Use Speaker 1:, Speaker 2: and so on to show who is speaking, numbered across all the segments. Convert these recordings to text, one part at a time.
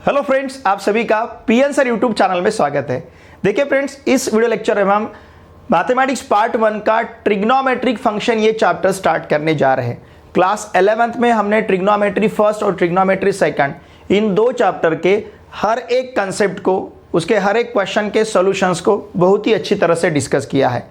Speaker 1: Hello friends, आप सभी का पीएन सर यूट्यूब चैनल में स्वागत है। देखिए फ्रेंड्स, इस वीडियो लेक्चर में हम मैथमेटिक्स पार्ट 1 का ट्रिग्नोमेट्रिक फंक्शन ये चैप्टर स्टार्ट करने जा रहे हैं। क्लास 11th में हमने ट्रिग्नोमेट्री फर्स्ट और ट्रिग्नोमेट्री सेकंड इन दो चैप्टर के हर एक कंसेप्ट को, उसके हर एक क्वेश्चन के सॉल्यूशंस को बहुत ही अच्छी तरह से डिस्कस किया है।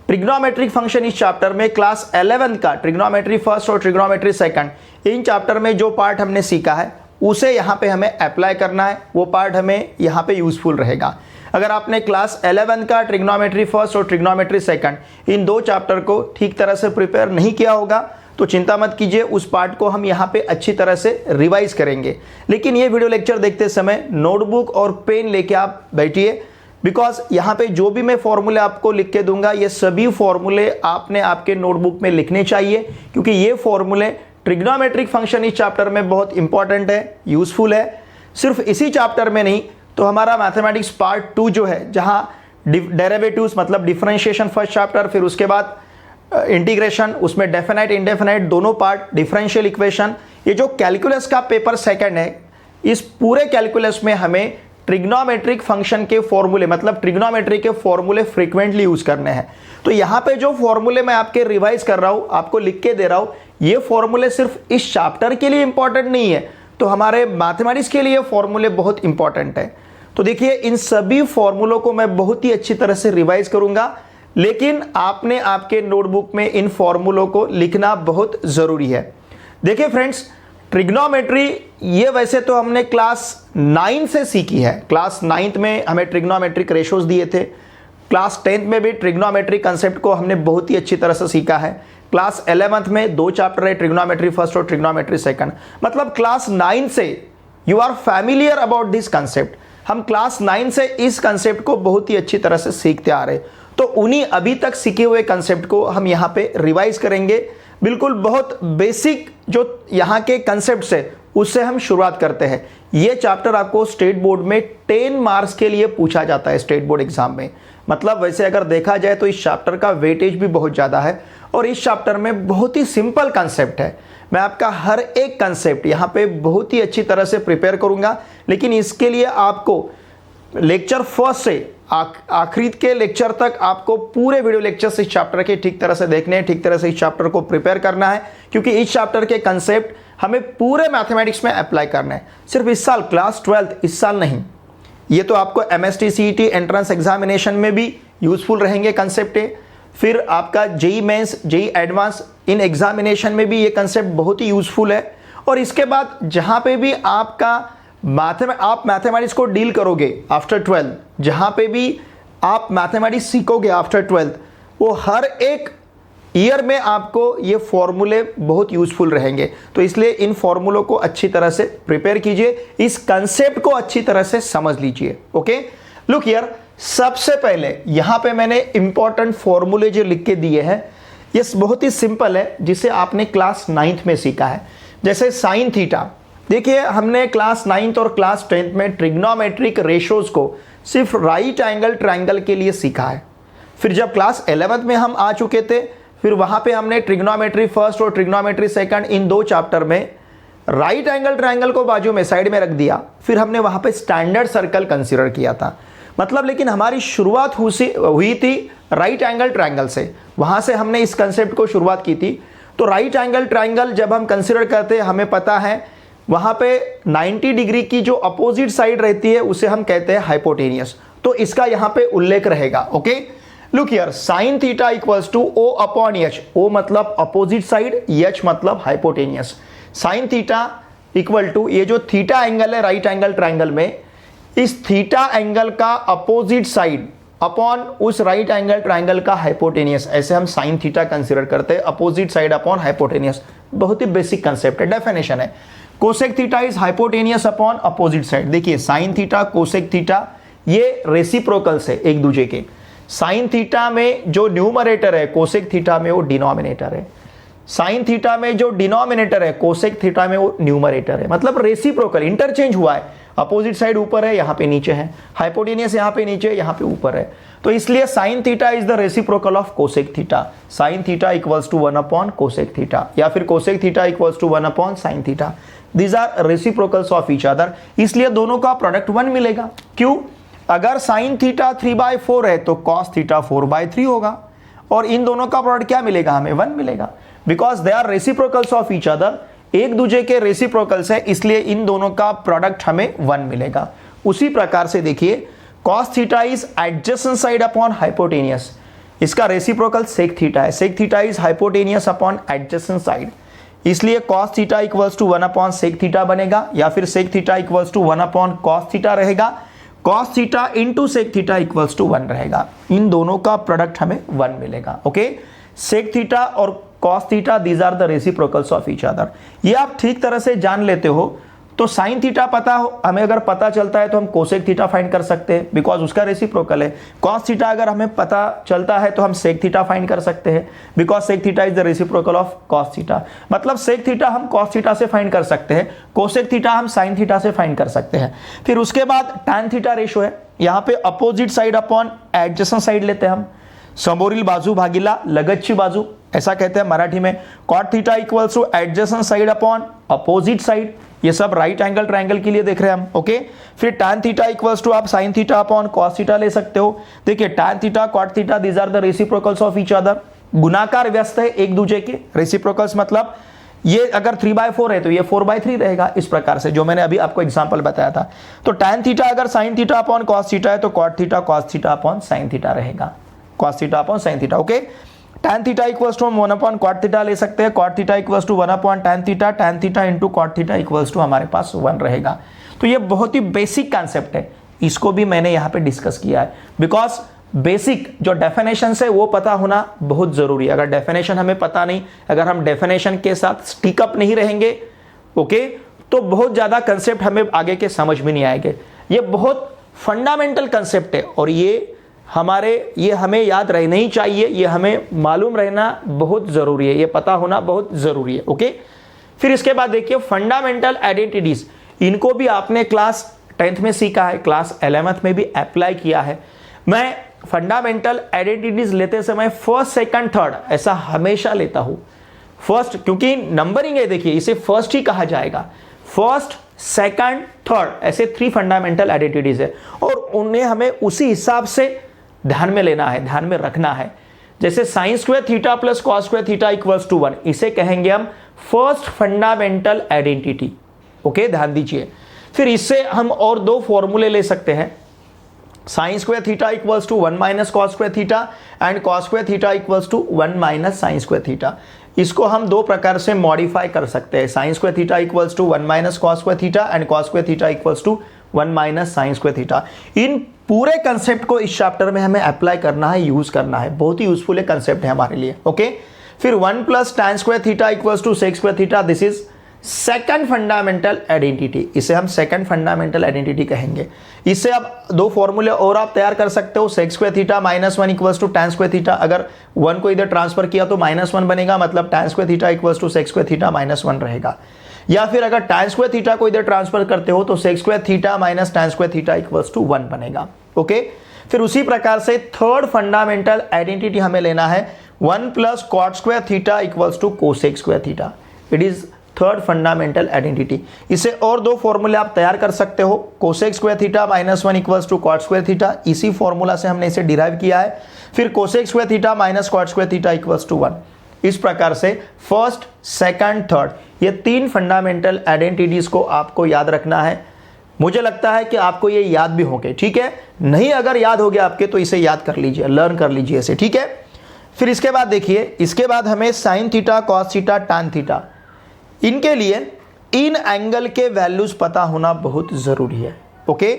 Speaker 1: ट्रिग्नोमेट्रिक फंक्शन इस चैप्टर में क्लास 11 का ट्रिग्नोमेट्री फर्स्ट और ट्रिग्नोमेट्री सेकंड इन चैप्टर में जो पार्ट हमने सीखा है उसे यहाँ पे हमें अप्लाई करना है, वो पार्ट हमें यहाँ पे यूजफुल रहेगा। अगर आपने क्लास 11 का ट्रिग्नोमेट्री फर्स्ट और ट्रिग्नोमेट्री सेकंड इन दो चैप्टर को ठीक तरह से प्रिपेयर नहीं किया होगा तो चिंता मत कीजिए, उस पार्ट को हम यहाँ पे अच्छी तरह से रिवाइज करेंगे। लेकिन ये वीडियो लेक्चर देखते समय नोटबुक और पेन लेके आप बैठिए, बिकॉज यहाँ पे जो भी मैं फॉर्मूले आपको लिख के दूंगा ये सभी फॉर्मूले आपने आपके नोटबुक में लिखने चाहिए, क्योंकि ये फॉर्मूले ट्रिग्नोमेट्रिक फंक्शन इस चैप्टर में बहुत इंपॉर्टेंट है, यूजफुल है। सिर्फ इसी चैप्टर में नहीं तो हमारा मैथमेटिक्स पार्ट 2 जो है, जहाँ डेरिवेटिव्स मतलब डिफरेंशिएशन फर्स्ट चैप्टर, फिर उसके बाद इंटीग्रेशन, उसमें डेफिनाइट इंडेफिनाइट दोनों पार्ट, डिफरेंशियल इक्वेशन, ये जो कैलकुलस का पेपर सेकंड है, इस पूरे कैलकुलस में हमें ट्रिग्नोमेट्रिक फंक्शन के फॉर्मूले मतलब ट्रिग्नोमेट्री के फॉर्मूले फ्रीक्वेंटली यूज करने हैं। तो यहाँ पे जो फॉर्मूले मैं आपके रिवाइज कर रहा हूँ, आपको लिख के दे रहा हूँ, ये फॉर्मूले सिर्फ इस चैप्टर के लिए इंपॉर्टेंट नहीं है, तो हमारे मैथमेटिक्स के लिए फॉर्मूले बहुत इंपॉर्टेंट है। तो देखिए, इन सभी फॉर्मूलों को मैं बहुत ही अच्छी तरह से रिवाइज करूंगा, लेकिन आपने आपके नोटबुक में इन फॉर्मूलों को लिखना बहुत जरूरी है। देखिए फ्रेंड्स, ट्रिग्नोमेट्री ये वैसे तो हमने क्लास 9 से सीखी है। क्लास 9th में हमें ट्रिग्नोमेट्रिक रेशोज दिए थे। क्लास 10th में भी ट्रिग्नोमेट्री कंसेप्ट को हमने बहुत ही अच्छी तरह से सीखा है। क्लास 11th में 2 चैप्टर है, ट्रिग्नोमेट्री फर्स्ट और ट्रिग्नोमेट्री सेकंड। मतलब क्लास 9 से you are familiar about this concept. हम क्लास 9 से इस कंसेप्ट को बहुत ही अच्छी तरह से सीखते आ रहे, तो उन्हीं अभी तक सीखे हुए कंसेप्ट को हम यहाँ पे रिवाइज करेंगे। बिल्कुल बहुत बेसिक जो यहाँ के कंसेप्ट्स है उससे हम शुरुआत करते हैं। ये चैप्टर आपको स्टेट बोर्ड में 10 मार्क्स के लिए पूछा जाता है स्टेट बोर्ड एग्जाम में। मतलब वैसे अगर देखा जाए तो इस चैप्टर का वेटेज भी बहुत ज़्यादा है, और इस चैप्टर में बहुत ही सिंपल कंसेप्ट है। मैं आपका हर एक कंसेप्ट यहाँ पे बहुत ही अच्छी तरह से प्रिपेयर करूँगा, लेकिन इसके लिए आपको लेक्चर फर्स्ट से आखिरी के लेक्चर तक आपको पूरे वीडियो लेक्चर इस चैप्टर के ठीक तरह से देखने हैं, ठीक तरह से इस चैप्टर को प्रिपेयर करना है, क्योंकि इस चैप्टर के कंसेप्ट हमें पूरे मैथमेटिक्स में अप्लाई करना है। सिर्फ इस साल क्लास 12 इस साल नहीं, ये तो आपको MST CET एंट्रेंस एग्जामिनेशन में भी यूजफुल रहेंगे कंसेप्ट है। फिर आपका JEE मेंस, JEE एडवांस, इन एग्जामिनेशन में भी ये कंसेप्ट बहुत ही यूजफुल है। और इसके बाद जहाँ पे भी आपका आप मैथमेटिक्स को डील करोगे आफ्टर 12, जहाँ पे भी आप मैथमेटिक्स सीखोगे आफ्टर 12, वो हर एक ईयर में आपको ये फॉर्मूले बहुत यूजफुल रहेंगे। तो इसलिए इन फॉर्मूलों को अच्छी तरह से प्रिपेयर कीजिए, इस कंसेप्ट को अच्छी तरह से समझ लीजिए। ओके, लुक हियर, सबसे पहले यहाँ पे मैंने इंपॉर्टेंट फॉर्मूले जो लिख के दिए हैं, ये बहुत ही सिंपल है, जिसे आपने क्लास 9th में सीखा है। जैसे साइन थीटा, देखिए हमने क्लास 9th और क्लास 10th में ट्रिग्नोमेट्रिक रेशोज को सिर्फ राइट एंगल ट्रायंगल के लिए सीखा है। फिर जब क्लास 11th में हम आ चुके थे, फिर वहाँ पे हमने ट्रिग्नोमेट्री फर्स्ट और ट्रिग्नोमेट्री सेकंड इन 2 चैप्टर में राइट एंगल ट्रायंगल को बाजू में साइड में रख दिया। फिर हमने वहाँ पे स्टैंडर्ड सर्कल कंसीडर किया था। मतलब लेकिन हमारी शुरुआत हुई थी राइट एंगल ट्रायंगल से, वहाँ से हमने इस कंसेप्ट को शुरुआत की थी। तो राइट एंगल ट्रायंगल जब हम कंसिडर करते हैं, हमें पता है वहाँ पे 90 डिग्री की जो अपोजिट साइड रहती है उसे हम कहते हैं हाइपोटेनियस। तो इसका यहाँ पे उल्लेख रहेगा। Okay, look here, sine theta equals to O upon H। O मतलब अपोजिट साइड, H मतलब hypotenuse. Sine theta equal to, ये जो थीटा एंगल है राइट एंगल ट्रायंगल में, इस थीटा एंगल का अपोजिट साइड अपॉन उस राइट एंगल ट्रायंगल का हाइपोटेनियस, ऐसे हम साइन थीटा कंसीडर करते हैं। अपोजिट साइड अपॉन हाइपोटेनियस, बहुत ही बेसिक कंसेप्ट है, डेफिनेशन है। Cosec theta is hypotenuse upon opposite side. देखिए साइन थीटा, कोसेक थीटा ये रेसिप्रोकल्स है एक दूसरे के। साइन थीटा में जो न्यूमरेटर है कोसेक थीटा में वो डिनोमिनेटर है। साइन थीटा में जो डिनोमिनेटर है कोसेक थीटा में वो न्यूमरेटर है। मतलब रेसिप्रोकल, इंटरचेंज हुआ है। अपोजिट साइड ऊपर है, यहाँ पे नीचे है, हाइपोटेनियस यहाँ पे नीचे, यहाँ पे ऊपर है। तो इसलिए sine theta is the reciprocal of cosec theta. Sine theta equals to 1 upon cosec theta, या फिर cosec theta equals to 1 upon sine theta. These are reciprocals of each other, इसलिए दोनों का प्रोडक्ट 1 मिलेगा। क्यों? अगर साइन थीटा 3/4 है तो कॉस थीटा 4/3 होगा, और इन दोनों का प्रोडक्ट क्या मिलेगा? हमें 1 मिलेगा, because they are reciprocals of each other, एक दूसरे के रेसिप्रोकल्स है, इसलिए इन दोनों का प्रोडक्ट हमें 1 मिलेगा। उसी प्रकार से देखिए cos theta is adjacent side upon hypotenuse, इसका रेसिप्रोकल सेक थीटा है, sec theta is hypotenuse upon adjacent side, इसलिए cos theta equals to 1 upon sec theta बनेगा, या फिर sec theta equals to 1 upon cos theta रहेगा, cos theta into sec theta equals to 1 रहेगा। इन दोनों का प्रोडक्ट हमें 1 मिलेगा। ओके, सेक थीटा और cos theta these are the reciprocals of each other. ये आप ठीक तरह से जान लेते हो तो साइन थीटा पता हो, हमें अगर पता चलता है तो हम कोसेक थीटा फाइंड कर सकते हैं, बिकॉज उसका रेसिप्रोकल है। cos थीटा अगर हमें पता चलता है तो हम सेक थीटा फाइंड कर सकते हैं, because sec theta is the reciprocal of cos theta. मतलब सेक थीटा हम cos थीटा से फाइंड कर सकते हैं, कोसेक थीटा हम साइन थीटा से फाइंड कर सकते हैं। फिर उसके बाद tan थीटा रेशो है, यहाँ पे opposite side upon adjacent side लेते हैं हम, समोरील बाजू भागीला लगतची बाजू, ऐसा कहते हैं मराठी में। cot theta equals two adjacent side upon opposite side, ये सब राइट एंगल ट्रायंगल के लिए देख रहे हैं हम। ओके, फिर tan थीटा इक्वल्स टू आप sin theta upon cos theta ले सकते हो। देखिए tan theta cot theta these are the reciprocals of each other, गुणाकार व्यस्त है एक दूसरे के, रेसिप्रोकल्स मतलब ये अगर 3/4 है तो ये 4/3 रहेगा, इस प्रकार से जो मैंने अभी आपको एग्जांपल बताया था। तो tan थीटा अगर sin theta upon cos theta है तो cot theta cos theta upon sin theta रहेगा, cos theta upon sin theta. Okay, tan theta equals to 1 upon cot theta ले सकते हैं, cot theta equals to 1 upon tan theta into cot theta equals to हमारे पास 1 रहेगा। तो ये बहुत ही बेसिक कॉन्सेप्ट है, इसको भी मैंने यहाँ पे डिस्कस किया है, बिकॉज बेसिक जो डेफिनेशन है वो पता होना बहुत जरूरी है। अगर डेफिनेशन हमें पता नहीं, अगर हम डेफिनेशन के साथ स्टिक अप नहीं रहेंगे, ओके, तो बहुत ज्यादा कंसेप्ट हमें आगे के समझ में नहीं आएंगे। ये बहुत फंडामेंटल कंसेप्ट है और ये हमें याद रहना ही चाहिए, ये हमें मालूम रहना बहुत जरूरी है, ये पता होना बहुत जरूरी है। ओके, फिर इसके बाद देखिए फंडामेंटल आइडेंटिटीज, इनको भी आपने क्लास 10th में सीखा है, क्लास 11th में भी अप्लाई किया है। मैं फंडामेंटल आइडेंटिटीज लेते समय फर्स्ट सेकंड थर्ड ऐसा हमेशा लेता हूं। फर्स्ट क्योंकि नंबरिंग है, देखिए इसे फर्स्ट ही कहा जाएगा, फर्स्ट सेकंड थर्ड ऐसे 3 फंडामेंटल आइडेंटिटीज है, और उन्हें हमें उसी हिसाब से ध्यान में लेना है, ध्यान में रखना है। जैसे sine square theta plus cos square theta equals to 1, इसे कहेंगे हम फर्स्ट फंडामेंटल आइडेंटिटी। ओके, ध्यान दीजिए। फिर इससे हम और 2 फॉर्मूले ले सकते हैं, sine square theta equals to 1 minus cos square theta and cos square theta equals to 1 minus sine square theta. इसको हम 2 प्रकार से मॉडिफाई कर सकते हैं, sine square theta equals to 1 minus cos square theta and cos square theta equals to 1 minus sine square theta. इन पूरे concept को इस चैप्टर में हमें अप्लाई करना है, यूज करना है, बहुत ही यूजफुल कंसेप्ट है हमारे लिए। ओके, फिर 1 plus tan square theta equals to sec square theta, this is second fundamental identity, इसे हम सेकंड फंडामेंटल आइडेंटिटी कहेंगे। इससे आप 2 फॉर्मूले और आप तैयार कर सकते हो, sec square theta minus 1 equals to tan square theta, अगर 1 को इधर ट्रांसफर किया तो -1 बनेगा, मतलब tan square theta equals to sec square theta -1 रहेगा। या फिर अगर tan स्क्वायर थीटा को इधर ट्रांसफर करते हो तो sec square theta minus tan square theta equals to 1 बनेगा। ओके, फिर उसी प्रकार से थर्ड फंडामेंटल आइडेंटिटी हमें लेना है 1 plus cot square theta equals to cosec square theta, it is third fundamental identity. इसे और 2 फॉर्मूले आप तैयार कर सकते हो, cosec square theta -1 equals to cot square theta, इसी फॉर्मूला से हमने इसे डिराइव किया है। फिर cosec square theta minus cot square theta equals to 1। इस प्रकार से फर्स्ट सेकंड थर्ड ये 3 फंडामेंटल आइडेंटिटीज को आपको याद रखना है। मुझे लगता है कि आपको ये याद भी होंगे, ठीक है, नहीं अगर याद हो गया आपके तो इसे याद कर लीजिए, लर्न कर लीजिए इसे, ठीक है। फिर इसके बाद देखिए, इसके बाद हमें sine theta cos theta tan theta, इनके लिए इन एंगल के वैल्यूज पता होना बहुत जरूरी है। ओके,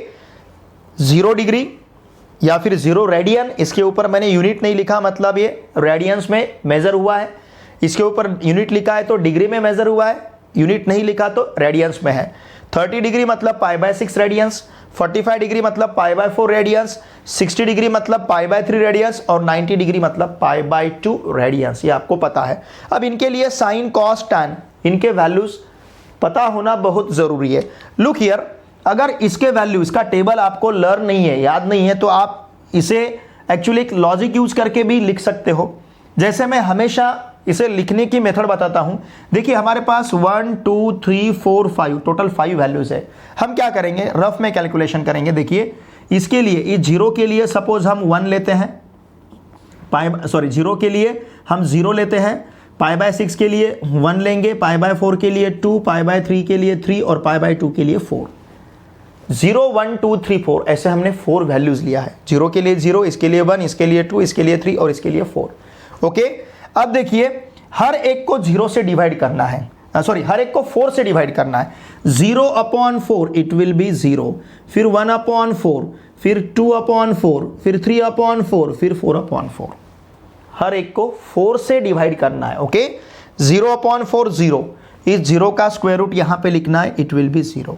Speaker 1: 0 डिग्री या फिर 0 रेडियन, इसके ऊपर मैंने यूनिट नहीं लिखा, मतलब ये रेडियंस में मेजर हुआ है, इसके ऊपर यूनिट लिखा है तो डिग्री में मेजर हुआ है, यूनिट नहीं लिखा तो रेडियंस में है। 30 डिग्री मतलब π/6 रेडियंस, 45 डिग्री मतलब π/4 रेडियंस, 60 डिग्री मतलब π/3 रेडियंस और 90 डिग्री मतलब π/2 रेडियंस, ये आपको पता है। अब इनके लिए साइन कॉस टैन, इनके वैल्यूज पता होना बहुत जरूरी है। लुक हियर, अगर इसके वैल्यू, इसका टेबल आपको लर्न नहीं है, याद नहीं है, तो आप इसे एक्चुअली एक लॉजिक यूज करके भी लिख सकते हो। जैसे मैं हमेशा इसे लिखने की मेथड बताता हूं। देखिए हमारे पास 1 2 3 4 5 टोटल 5 वैल्यूज है। हम क्या करेंगे, रफ में कैलकुलेशन करेंगे। देखिए इसके लिए, इस जीरो के लिए सपोज हम 1 लेते हैं, जीरो के लिए हम 0 लेते हैं, π/6 के लिए 1 लेंगे, π/4 के लिए 2, π/3 के लिए 3 और π/2 के लिए 4। 0 1 2 3 4 ऐसे हमने 4 वैल्यूज लिया है। 0 के लिए 0, इसके लिए 1, इसके लिए 2, इसके लिए 3 और इसके लिए 4। ओके, अब देखिए हर एक को 0 से डिवाइड करना है, हर एक को 4 से डिवाइड करना है। 0/4 इट विल बी 0, फिर 1/4, फिर 2/4, फिर 3/4, फिर 4/4। हर एक को 4 से डिवाइड करना है। ओके, 0/4 0, इस 0 का स्क्वायर रूट यहां पे लिखना है, इट विल बी 0।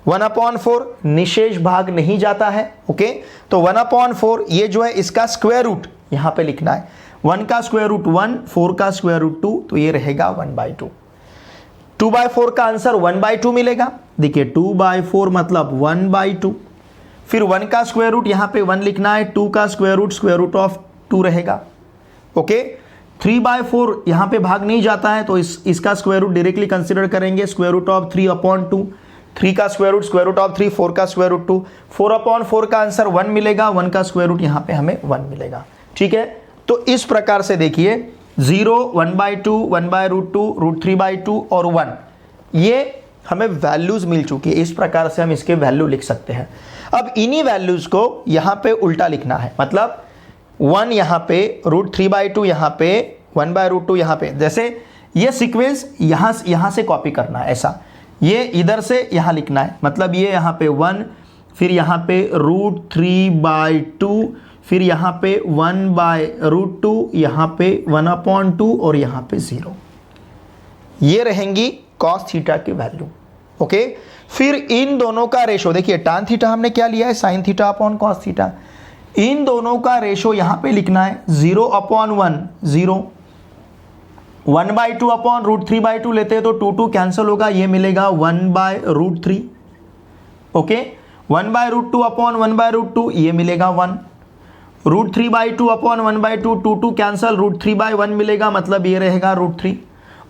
Speaker 1: 1/4 निशेष भाग नहीं जाता है। ओके, तो 1/4 ये जो है इसका स्क्वायर रूट यहां पे लिखना है। 1 का स्क्वायर रूट 1, 4 का स्क्वायर रूट 2, तो ये रहेगा 1/2। 2/4 का आंसर 1/2 मिलेगा। देखिए 2/4 मतलब 1/2। फिर 1 का स्क्वायर रूट यहां पे 1 लिखना है, 2 का स्क्वायर रूट ऑफ 2 रहेगा। ओके, 3/4 यहां पे भाग नहीं जाता है, तो इसका स्क्वायर रूट डायरेक्टली कंसीडर करेंगे, स्क्वायर रूट ऑफ 3/2। 3 का स्क्वायर रूट ऑफ 3, 4 का स्क्वायर रूट 2, 4/4 का आंसर 1 मिलेगा, 1 का स्क्वायर रूट यहां पे हमें 1 मिलेगा। ठीक है, तो इस प्रकार से देखिए 0, 1/2, 1/√2, √3/2 और 1, ये हमें वैल्यूज मिल चुकी है। इस प्रकार से हम इसके वैल्यू लिख सकते हैं। अब इन्हीं वैल्यूज को यहां पे उल्टा लिखना है, मतलब 1 यहां पे, √3/2 यहां पे, 1/√2 यहां पे। जैसे ये सीक्वेंस यहां से कॉपी करना है, ऐसा ये इधर से यहां लिखना है, मतलब ये यहां पे 1, फिर यहां पे √3/2, फिर यहां पे 1/√2, यहां पे 1/2 और यहां पे 0। ये रहेंगी cos थीटा की वैल्यू। ओके, फिर इन दोनों का रेशो, देखिए tan थीटा हमने क्या लिया है, sin theta upon cos theta. इन दोनों का रेशो यहां पे लिखना है, 0/1 0, 1/2 अपॉन √3/2 लेते हैं तो 2 कैंसिल होगा, ये मिलेगा 1/√3। ओके, 1/√2 अपॉन 1/√2 ये मिलेगा 1, √3/2 अपॉन 1/2, 2 कैंसिल, √3/1 मिलेगा, मतलब ये रहेगा √3,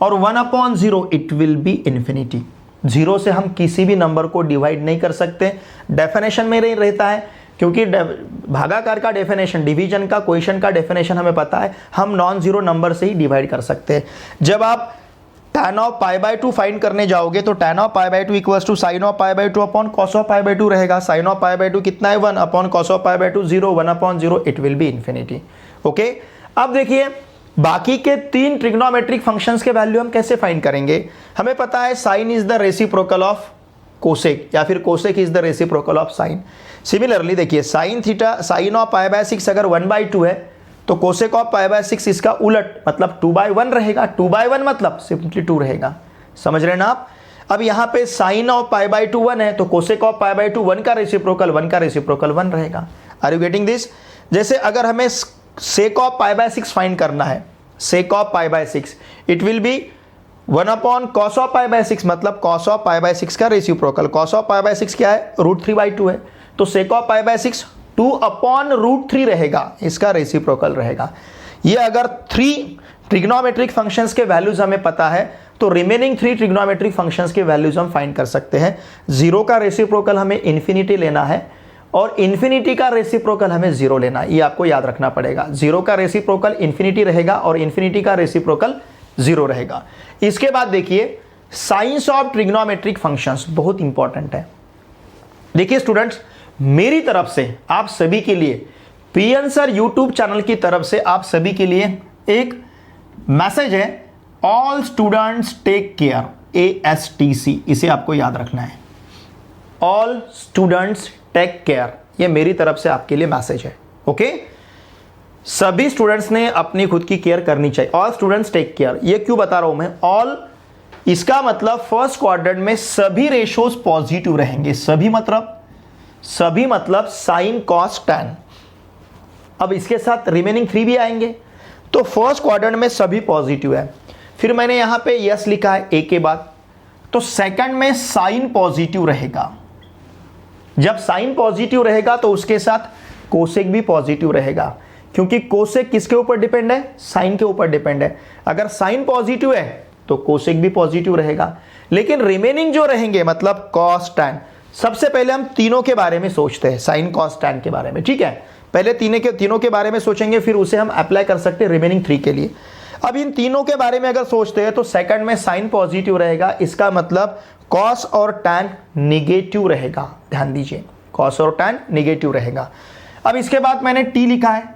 Speaker 1: और 1/0 इट विल बी इन्फिनिटी। 0 से हम किसी भी नंबर को डिवाइड नहीं कर सकते, डेफिनेशन में नहीं रहता है, क्योंकि भागाकार का डेफिनेशन, डिवीजन का, क्वेश्चन का डेफिनेशन हमें पता है, हम नॉन जीरो नंबर से ही डिवाइड कर सकते हैं। जब आप tan ऑफ π/2 फाइंड करने जाओगे तो tan of π/2 equals to sin of π/2 upon cos of π/2 रहेगा। sin ऑफ π/2 कितना है, 1 upon cos of π/2 0, 1/0 it will be infinity. Okay, अब देखिए बाकी के 3 ट्रिग्नोमेट्रिक फंक्शंस के वैल्यू हम कैसे फाइंड करेंगे। हमें पता है sine is the reciprocal of cosec, या फिर cosec is the reciprocal of sine. Similarly देखिए साइन थीटा, साइन ऑफ π/6 अगर 1/2 है तो कोसेक ऑफ π/6 इसका उलट, मतलब 2/1 रहेगा। 2/1 मतलब सिंपली 2 रहेगा, समझ रहे हैं ना आप। अब यहाँ पे साइन ऑफ π/2 1 है तो कोसेक ऑफ π/2 1 का रेसिप्रोकल 1 रहेगा। Are you getting this. जैसे अगर हमें सेक ऑफ π/6 फाइंड करना है, sec of π/6 it will be 1 upon cos of π/6, मतलब कॉस ऑफ π/6 का रेसिप्रोकल। कॉस ऑफ π/6 क्या है, √3/2 है, तो सेक ऑफ π/6 2 अपॉन √3 रहेगा, इसका रेसिप्रोकल रहेगा। ये अगर 3 ट्रिग्नोमेट्रिक फंक्शंस के वैल्यूज हमें पता है तो रिमेनिंग 3 ट्रिग्नोमेट्रिक फंक्शंस के वैल्यूज हम फाइंड कर सकते हैं। 0 का रेसिप्रोकल हमें इन्फिनिटी लेना है और इन्फिनिटी का रेसिप्रोकल हमें 0 लेना है, ये आपको याद रखना पड़ेगा। 0 का रेसिप्रोकल इन्फिनिटी रहेगा और इन्फिनिटी का रेसिप्रोकल 0 रहेगा। इसके बाद देखिए साइंस ऑफ ट्रिग्नोमेट्रिक फंक्शंस बहुत इंपॉर्टेंट है। देखिए स्टूडेंट्स, मेरी तरफ से आप सभी के लिए, पीएन सर यूट्यूब चैनल की तरफ से आप सभी के लिए एक मैसेज है, all students take care, ASTC, इसे आपको याद रखना है। ऑल स्टूडेंट्स टेक केयर, ये मेरी तरफ से आपके लिए मैसेज है। ओके, सभी स्टूडेंट्स ने अपनी खुद की केयर करनी चाहिए। ऑल स्टूडेंट्स टेक केयर, ये क्यों बता रहा हूं मैं, ऑल इसका मतलब फर्स्ट क्वाड्रेंट में सभी रेशोज पॉजिटिव रहेंगे। सभी मतलब साइन कॉस टैन। अब इसके साथ रिमेनिंग 3 भी आएंगे, तो फर्स्ट क्वाड्रेंट में सभी पॉजिटिव है। फिर मैंने यहां पे यस लिखा है ए के बाद, तो सेकंड में साइन पॉजिटिव रहेगा। जब साइन पॉजिटिव रहेगा तो उसके साथ कोसेक भी पॉजिटिव रहेगा, क्योंकि कोसेक किसके ऊपर डिपेंड है, साइन के ऊपर डिपेंड है। अगर साइन पॉजिटिव है तो कोसेक भी पॉजिटिव रहेगा, लेकिन रिमेनिंग जो रहेंगे मतलब कॉस टैन, सबसे पहले हम तीनों के बारे में सोचते हैं, साइन कॉस टैन के बारे में, ठीक है। पहले तीनों के बारे में सोचेंगे, फिर उसे हम अप्लाई कर सकते हैं रिमेनिंग 3 के लिए। अब इन तीनों के बारे में अगर सोचते हैं तो सेकंड में साइन पॉजिटिव रहेगा, इसका मतलब कॉस और टैन निगेटिव रहेगा। ध्यान दीजिए, कॉस और टैन निगेटिव रहेगा। अब इसके बाद मैंने टी लिखा है,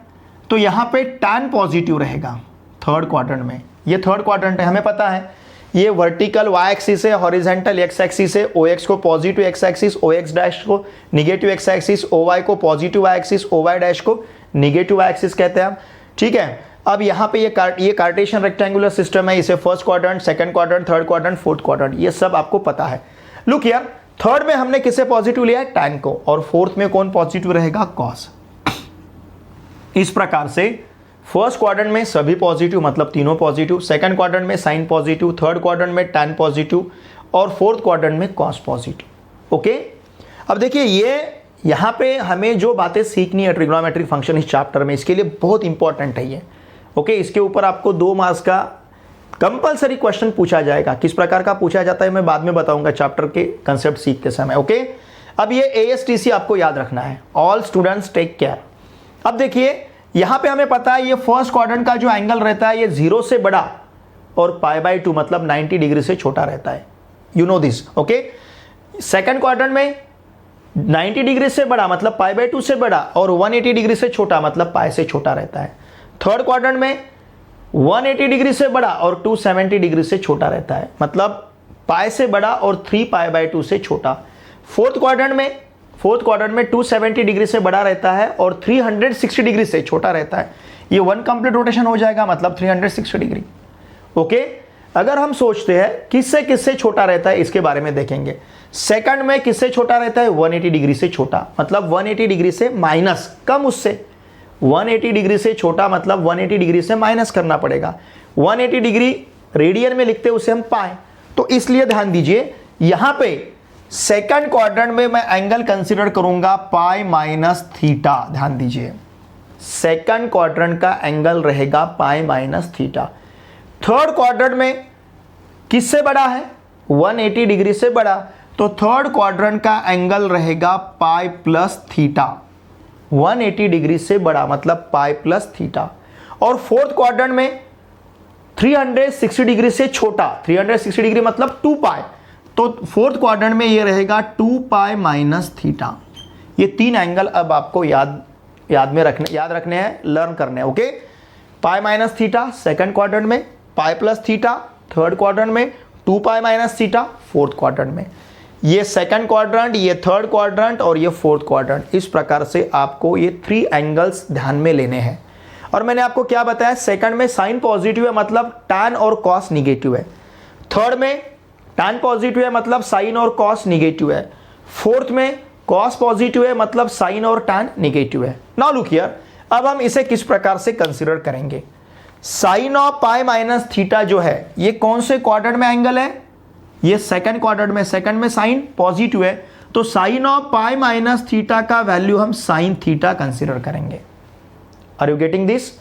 Speaker 1: तो यहां पे टैन पॉजिटिव रहेगा थर्ड क्वाड्रेंट में। ये थर्ड क्वाड्रेंट है, हमें पता है ये वर्टिकल वाई एक्सिस है, हॉरिजॉन्टल एक्स एक्सिस है, ओ एक्स को positive X axis, O X dash को negative X axis, O Y को positive Y axis, O Y dash को निगेटिव वाई एक्सिस कहते हैं हम, ठीक है। अब यहाँ पे ये कार्टेशियन रेक्टेंगुलर सिस्टम है, इसे first quadrant, second quadrant, third quadrant, fourth quadrant, ये सब आपको पता है। लुक हियर, थर्ड में हमने किसे पॉजिटिव लिया है, टैन को, और फोर्थ में कौन पॉजिटिव रहेगा, कॉस। इस प्रकार से फर्स्ट क्वाड्रेंट में सभी पॉजिटिव मतलब तीनों पॉजिटिव, सेकंड क्वाड्रेंट में साइन पॉजिटिव, थर्ड क्वाड्रेंट में टैन पॉजिटिव और फोर्थ क्वाड्रेंट में कॉस पॉजिटिव। ओके, अब देखिए ये यहाँ पे हमें जो बातें सीखनी है ट्रिग्नोमेट्रिक फंक्शन इस चैप्टर में, इसके लिए बहुत इंपॉर्टेंट है ये। ओके, इसके ऊपर आपको 2 मार्क्स का कंपलसरी क्वेश्चन पूछा जाएगा। किस प्रकार का पूछा जाता है मैं बाद में बताऊंगा चैप्टर के कंसेप्ट सीखते समय। ओके, अब ये ASTC आपको याद रखना है, ऑल स्टूडेंट्स टेक केयर। अब देखिए यहां पे हमें पता है ये फर्स्ट क्वाड्रेंट का जो एंगल रहता है ये 0 से बड़ा और π/2 मतलब 90 डिग्री से छोटा रहता है, you know this. Okay, second quadrant में 90 डिग्री से बड़ा मतलब π/2 से बड़ा और 180 डिग्री से छोटा मतलब π से छोटा रहता है। थर्ड क्वाड्रेंट में 180 डिग्री से बड़ा और 270 डिग्री से छोटा रहता है, मतलब π से बड़ा और 3π/2 से छोटा। फोर्थ क्वाड्रेंट में 270 डिग्री से बड़ा रहता है और 360 डिग्री से छोटा रहता है। ये 1 कंप्लीट रोटेशन हो जाएगा मतलब 360 डिग्री। ओके, अगर हम सोचते हैं किससे छोटा रहता है इसके बारे में देखेंगे। सेकंड में किससे छोटा रहता है, 180 डिग्री से छोटा, मतलब 180 डिग्री से माइनस, कम उससे 180 डिग्री से छोटा मतलब 180 डिग्री से माइनस करना पड़ेगा। 180 डिग्री रेडियन में लिखते उसे हम पाए, तो इसलिए ध्यान दीजिए यहां पे सेकंड क्वाड्रेंट में मैं एंगल कंसीडर करूंगा π-θ। ध्यान दीजिए, सेकंड क्वाड्रेंट का एंगल रहेगा π-θ। थर्ड क्वाड्रेंट में किससे बड़ा है, 180 डिग्री से बड़ा, तो थर्ड क्वाड्रेंट का एंगल रहेगा π+θ। 180 डिग्री से बड़ा मतलब π+θ। और फोर्थ क्वाड्रेंट में 360 डिग्री से छोटा, 360 डिग्री मतलब 2π, तो फोर्थ क्वाड्रेंट में ये रहेगा 2π-θ। ये 3 एंगल अब आपको याद रखने हैं, लर्न करने हैं। ओके, π-θ सेकंड क्वाड्रेंट में, π+θ थर्ड क्वाड्रेंट में, 2π-θ फोर्थ क्वाड्रेंट में। ये सेकंड क्वाड्रेंट, ये थर्ड क्वाड्रेंट और ये फोर्थ क्वाड्रेंट। इस प्रकार से आपको ये 3 एंगल्स ध्यान में लेने हैं। और मैंने आपको क्या बताया, सेकंड में साइन पॉजिटिव है मतलब टैन और कॉस निगेटिव है। थर्ड में टैन पॉजिटिव है मतलब साइन और कॉस निगेटिव है। फोर्थ में कॉस पॉजिटिव है मतलब साइन और टैन निगेटिव है। नाउ लुक हियर, अब हम इसे किस प्रकार से कंसीडर करेंगे। साइन ऑफ π-θ जो है ये कौन से क्वाड्रेंट में एंगल है, ये सेकंड क्वाड्रेंट में, सेकंड में साइन पॉजिटिव है, तो साइन ऑफ π-θ का वैल्यू हम साइन थीटा कंसीडर करेंगे। Are you getting this?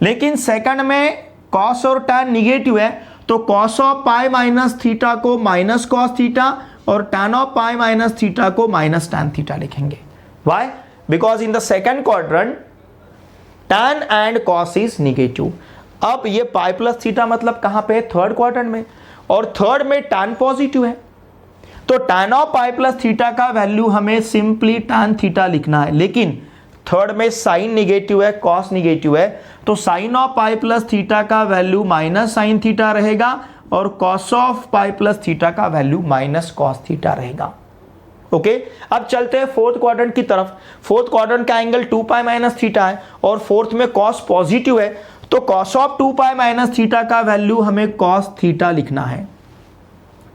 Speaker 1: लेकिन सेकंड में कॉस और टैन निगेटिव है, तो कॉस ऑफ π-θ को माइनस कॉस थीटा और टैन ऑफ π-θ को माइनस टैन थीटा लिखेंगे। Why? Because in the second quadrant tan and cos is negative. अब ये π+θ मतलब कहां पे है, थर्ड क्वाड्रेंट में, और थर्ड में टैन पॉजिटिव है, तो टैन ऑफ π+θ का वैल्यू हमें सिंपली टैन थीटा लिखना है। लेकिन थर्ड में साइन निगेटिव है, कॉस निगेटिव है, तो साइन ऑफ π+θ का वैल्यू माइनस साइन थीटा रहेगा और कॉस ऑफ π+θ का वैल्यू माइनस कॉस थीटा रहेगा। ओके, अब चलते हैं फोर्थ क्वाड्रेंट की तरफ। फोर्थ क्वाड्रेंट का एंगल 2π-θ है और फोर्थ में कॉस पॉजिटिव है, तो कॉस ऑफ 2π-θ का वैल्यू हमें कॉस थीटा लिखना है।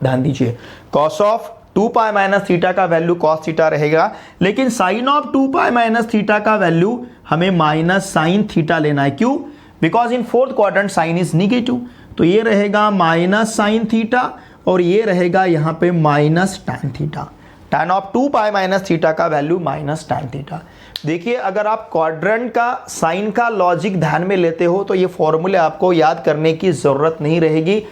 Speaker 1: ध्यान दीजिए, कॉस ऑफ 2π-θ का वैल्यू कॉस थीटा रहेगा, लेकिन साइन ऑफ 2π-θ का वैल्यू हमें माइनस साइन थीटा लेना है। क्यों? Because in fourth quadrant sine is negative, तो ये रहेगा माइनस साइन थीटा और ये रहेगा यहां पे minus tan theta. tan of 2 pi minus theta का वैल्यू माइनस tan थीटा। देखिए अगर आप क्वाड्रेंट का साइन का लॉजिक ध्यान में लेते हो तो ये फॉर्मूले आपको याद करने की ज़रूरत नहीं रहेगी,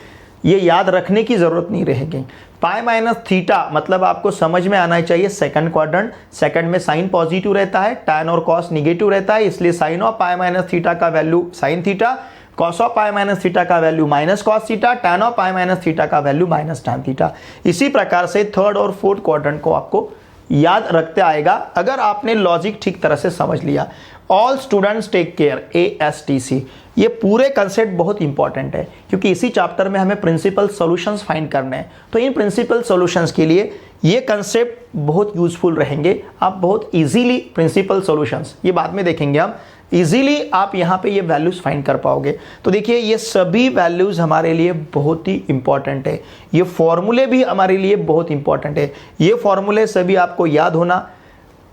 Speaker 1: ये याद रखने की ज़रूरत नहीं रहेगी। पाई माइनस थीटा मतलब आपको समझ में आना चाहिए सेकंड क्वाड्रेंट, सेकंड में साइन पॉजिटिव रहता है, tan और cos निगेटिव रहता है, इसलिए sine of pi minus theta का value sine theta, cos of pi minus theta का value minus cos theta, tan of pi minus theta का वैल्यू माइनस tan थीटा। इसी प्रकार से थर्ड और फोर्थ क्वाड्रेंट को आपको याद रखते आएगा अगर आपने लॉजिक ठीक तरह से समझ लिया। All students take care, ASTC, ये पूरे कंसेप्ट बहुत इंपॉर्टेंट है क्योंकि इसी चैप्टर में हमें प्रिंसिपल सॉल्यूशंस फाइंड करने हैं। तो इन प्रिंसिपल सॉल्यूशंस के लिए ये कंसेप्ट बहुत यूजफुल रहेंगे। आप बहुत इजीली प्रिंसिपल सॉल्यूशंस, ये बाद में देखेंगे हम, इजीली आप यहाँ पे ये वैल्यूज फाइंड कर पाओगे। तो देखिए ये सभी वैल्यूज हमारे लिए बहुत ही इंपॉर्टेंट है, ये फॉर्मूले भी हमारे लिए बहुत इंपॉर्टेंट है। ये फॉर्मूले सभी आपको याद होना,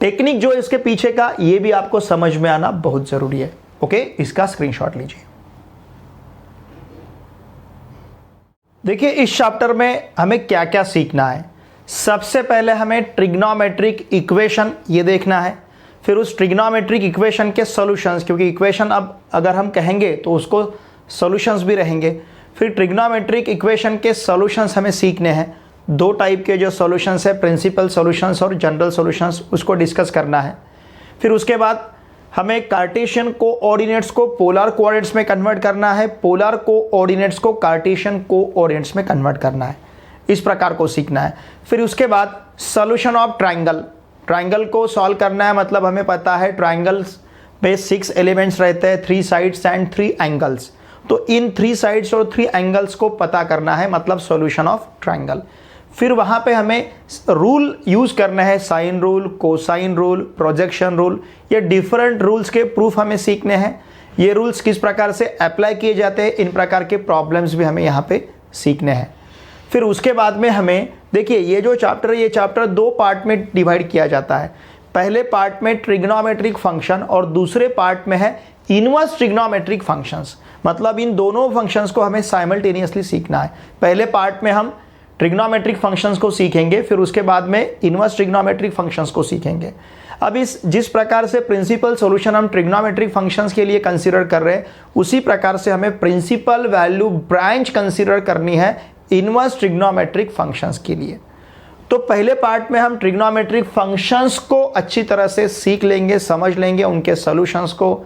Speaker 1: टेक्निक जो इसके पीछे का ये भी आपको समझ में आना बहुत जरूरी है। ओके, इसका स्क्रीनशॉट लीजिए। देखिए इस चैप्टर में हमें क्या क्या सीखना है। सबसे पहले हमें ट्रिग्नोमेट्रिक इक्वेशन ये देखना है, फिर उस ट्रिग्नोमेट्रिक इक्वेशन के सॉल्यूशंस, क्योंकि इक्वेशन अब अगर हम कहेंगे तो उसको सॉल्यूशंस भी रहेंगे। फिर ट्रिग्नोमेट्रिक इक्वेशन के सॉल्यूशंस हमें सीखने हैं, दो टाइप के जो सॉल्यूशंस है, प्रिंसिपल सॉल्यूशंस और जनरल सॉल्यूशंस, उसको डिस्कस करना है। फिर उसके बाद हमें कार्टेशियन कोऑर्डिनेट्स को पोलर कोऑर्डिनेट्स में कन्वर्ट करना है, पोलर कोऑर्डिनेट्स को कार्टेशियन कोऑर्डिनेट्स में कन्वर्ट करना है, इस प्रकार को सीखना है। फिर उसके बाद सॉल्यूशन ऑफ ट्राइंगल, ट्राइंगल को सॉल्व करना है, मतलब हमें पता है ट्राइंगल्स में 6 एलिमेंट्स रहते हैं, 3 साइड्स एंड 3 एंगल्स। तो इन 3 साइड्स और 3 एंगल्स को पता करना है, मतलब सॉल्यूशन ऑफ ट्राइंगल। फिर वहाँ पे हमें रूल यूज़ करना है, sine rule, cosine rule, projection rule, ये डिफरेंट रूल्स के प्रूफ हमें सीखने हैं। ये रूल्स किस प्रकार से अप्लाई किए जाते हैं, इन प्रकार के प्रॉब्लम्स भी हमें यहाँ पे सीखने हैं। फिर उसके बाद में हमें देखिए ये जो चैप्टर है, ये चैप्टर 2 पार्ट में डिवाइड किया जाता है। पहले पार्ट में ट्रिग्नोमेट्रिक फंक्शन और दूसरे पार्ट में है इनवर्स ट्रिग्नोमेट्रिक फंक्शंस, मतलब इन दोनों फंक्शंस को हमें साइमल्टेनियसली सीखना है। पहले पार्ट में हम ट्रिग्नोमेट्रिक फंक्शंस को सीखेंगे, फिर उसके बाद में इनवर्स ट्रिग्नोमेट्रिक फंक्शंस को सीखेंगे। अब जिस प्रकार से प्रिंसिपल सॉल्यूशन हम ट्रिग्नोमेट्रिक फंक्शंस के लिए कंसीडर कर रहे हैं, उसी प्रकार से हमें प्रिंसिपल वैल्यू ब्रांच कंसीडर करनी है इनवर्स ट्रिग्नोमेट्रिक फंक्शंस के लिए। तो पहले पार्ट में हम ट्रिग्नोमेट्रिक फंक्शंस को अच्छी तरह से सीख लेंगे, समझ लेंगे, उनके सॉल्यूशंस को,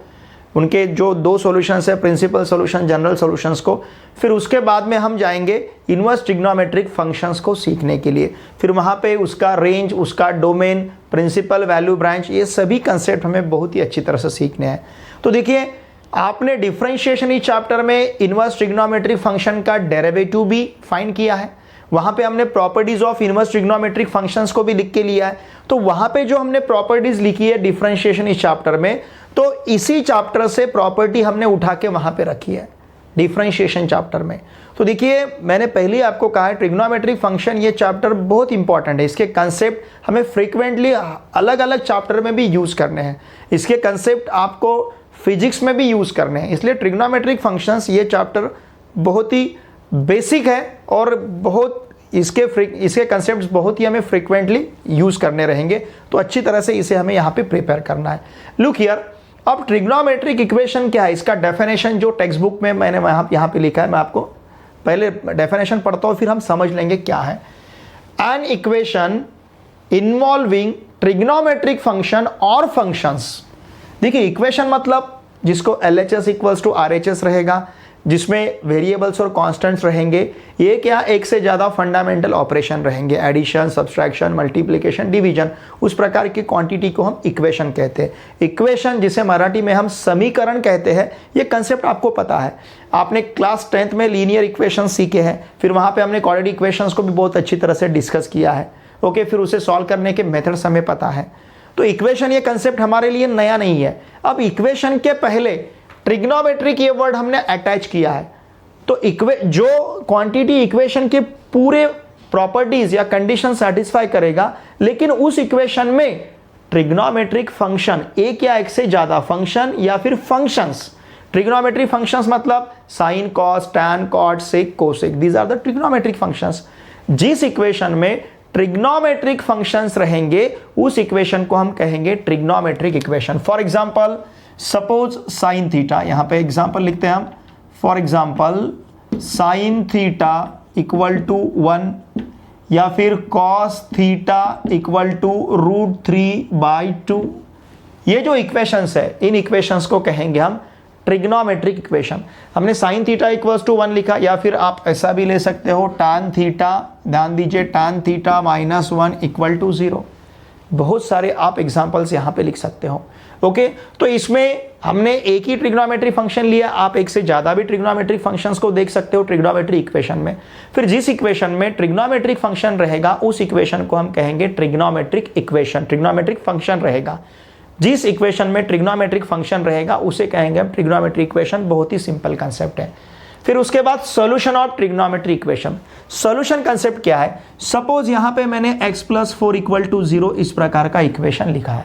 Speaker 1: उनके जो 2 सॉल्यूशंस है, प्रिंसिपल सॉल्यूशन, जनरल सॉल्यूशंस को। फिर उसके बाद में हम जाएंगे इनवर्स ट्रिग्नोमेट्रिक फंक्शंस को सीखने के लिए। फिर वहाँ पे उसका रेंज, उसका डोमेन, प्रिंसिपल वैल्यू ब्रांच, ये सभी कंसेप्ट हमें बहुत ही अच्छी तरह से सीखने हैं। तो देखिए आपने डिफरेंशिएशन इस चैप्टर में इनवर्स ट्रिग्नोमेट्रिक फंक्शन का डेरिवेटिव भी फाइंड किया है, वहाँ पे हमने properties of inverse trigonometric functions को भी लिख के लिया है। तो वहाँ पे जो हमने प्रॉपर्टीज लिखी है डिफरेंशिएशन इस चैप्टर में, तो इसी चैप्टर से प्रॉपर्टी हमने उठा के वहाँ पे रखी है डिफरेंशिएशन चैप्टर में। तो देखिए मैंने पहले ही आपको कहा है ट्रिग्नोमेट्रिक फंक्शन, ये चैप्टर बहुत इंपॉर्टेंट है, इसके कंसेप्ट हमें फ्रीक्वेंटली अलग अलग चैप्टर में भी यूज़ करने हैं, इसके कंसेप्ट आपको फिजिक्स में भी यूज़ करने हैं। इसलिए ट्रिग्नोमेट्रिक फंक्शंस ये चैप्टर बहुत ही बेसिक है और बहुत इसके कंसेप्ट्स बहुत ही हमें फ्रीक्वेंटली यूज़ करने रहेंगे। तो अच्छी तरह से इसे हमें यहाँ पे प्रिपेयर करना है। लुक हियर, अब ट्रिग्नोमेट्रिक इक्वेशन क्या है, इसका डेफिनेशन जो टेक्स्ट बुक में मैंने यहाँ पे लिखा है, मैं आपको पहले डेफिनेशन पढ़ता हूँ, फिर हम समझ लेंगे क्या है। An equation involving trigonometric function और फंक्शंस। देखिए इक्वेशन मतलब जिसको LHS इक्वल्स टू RHS रहेगा, जिसमें वेरिएबल्स और कांस्टेंट्स रहेंगे। ये क्या, एक से ज़्यादा फंडामेंटल ऑपरेशन रहेंगे, एडिशन, सब्सट्रैक्शन, मल्टीप्लिकेशन, डिवीजन, उस प्रकार की क्वांटिटी को हम इक्वेशन कहते हैं। इक्वेशन जिसे मराठी में हम समीकरण कहते हैं, ये कंसेप्ट आपको पता है, आपने क्लास 10th में लीनियर इक्वेशन सीखे हैं, फिर वहाँ पर हमने क्वाड्रेटिक इक्वेशंस को भी बहुत अच्छी तरह से डिस्कस किया है। ओके, फिर उसे सॉल्व करने के मेथड्स हमें पता है। तो इक्वेशन ये कंसेप्ट हमारे लिए नया नहीं है। अब इक्वेशन के पहले ट्रिग्नोमेट्रिक ये वर्ड हमने अटैच किया है। तो जो क्वांटिटी इक्वेशन के पूरे प्रॉपर्टीज या कंडीशन सेटिस्फाई करेगा, लेकिन उस इक्वेशन में ट्रिग्नोमेट्रिक फंक्शन, एक या एक से ज्यादा फंक्शन या फिर फंक्शंस, ट्रिग्नोमेट्रिक फंक्शंस मतलब sine, cos, tan, cot, sec, cosec, these are the trigonometric functions. जिस इक्वेशन में ट्रिग्नोमेट्रिक फंक्शंस रहेंगे उस इक्वेशन को हम कहेंगे trigonometric equation. For example suppose sine theta, यहां पे एग्जांपल लिखते हैं हम, for example sine theta equal to 1 या फिर कॉस थीटा इक्वल टू √3/2। ये जो इक्वेशंस है इन इक्वेशंस को कहेंगे हम ट्रिग्नोमेट्रिक इक्वेशन। हमने साइन थीटा इक्वल्स टू 1 लिखा, या फिर आप ऐसा भी ले सकते हो tan थीटा, ध्यान दीजिए tan थीटा -1 इक्वल टू 0। बहुत सारे आप एग्जांपल्स यहां पे लिख सकते हो। ओके, तो इसमें हमने एक ही ट्रिग्नोमेट्री फंक्शन लिया, आप एक से ज्यादा भी ट्रिग्नोमेट्रिक फंक्शंस को देख सकते हो ट्रिग्नोमेट्रिक इक्वेशन में। फिर जिस इक्वेशन में ट्रिग्नोमेट्रिक फंक्शन रहेगा उस इक्वेशन को हम कहेंगे ट्रिग्नोमेट्रिक इक्वेशन, ट्रिग्नोमेट्रिक फंक्शन रहेगा। जिस इक्वेशन में ट्रिग्नोमेट्रिक फंक्शन रहेगा उसे कहेंगे हम ट्रिग्नोमेट्रिक इक्वेशन। बहुत ही सिंपल कंसेप्ट है। फिर उसके बाद solution of trigonometric equation. Solution concept क्या है? सपोज यहां पे मैंने x + 4 = 0 इस प्रकार का इक्वेशन लिखा है।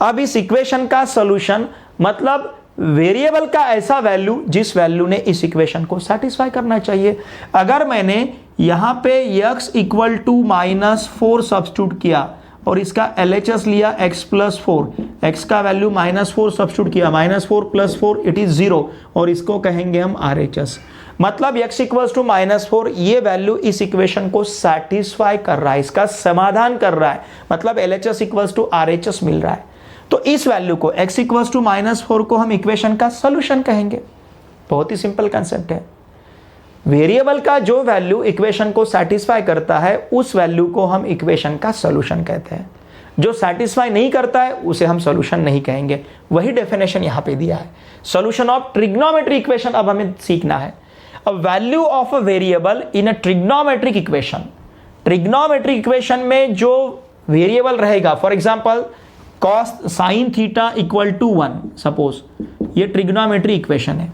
Speaker 1: अब इस इक्वेशन का सॉल्यूशन मतलब वेरिएबल का ऐसा वैल्यू जिस वैल्यू ने इस इक्वेशन को सेटिस्फाई करना चाहिए। अगर मैंने यहां पे x = -4 सब्स्टिट्यूट किया और इसका LHS लिया x + 4, x का वैल्यू -4 सब्स्टिट्यूट किया, -4 + 4 इट इज 0, और इसको कहेंगे हम RHS। मतलब x = -4 ये वैल्यू इस इक्वेशन को सेटिस्फाई कर रहा है, इसका समाधान कर रहा है, मतलब LHS = RHS मिल रहा है। तो इस वैल्यू को x = -4 को हम इक्वेशन का सॉल्यूशन कहेंगे। बहुत ही सिंपल कंसेप्ट है। वेरिएबल का जो वैल्यू इक्वेशन को सेटिस्फाई करता है उस वैल्यू को हम इक्वेशन का सॉल्यूशन कहते हैं। जो सेटिस्फाई नहीं करता है उसे हम सॉल्यूशन नहीं कहेंगे। वही डेफिनेशन यहां पे दिया है। सॉल्यूशन ऑफ ट्रिग्नोमेट्रिक इक्वेशन अब हमें सीखना है। A value of a variable in a trigonometric equation. Trigonometric equation में जो वेरिएबल रहेगा, for example cos sin theta equal to 1, suppose ये ट्रिग्नोमेट्री इक्वेशन है।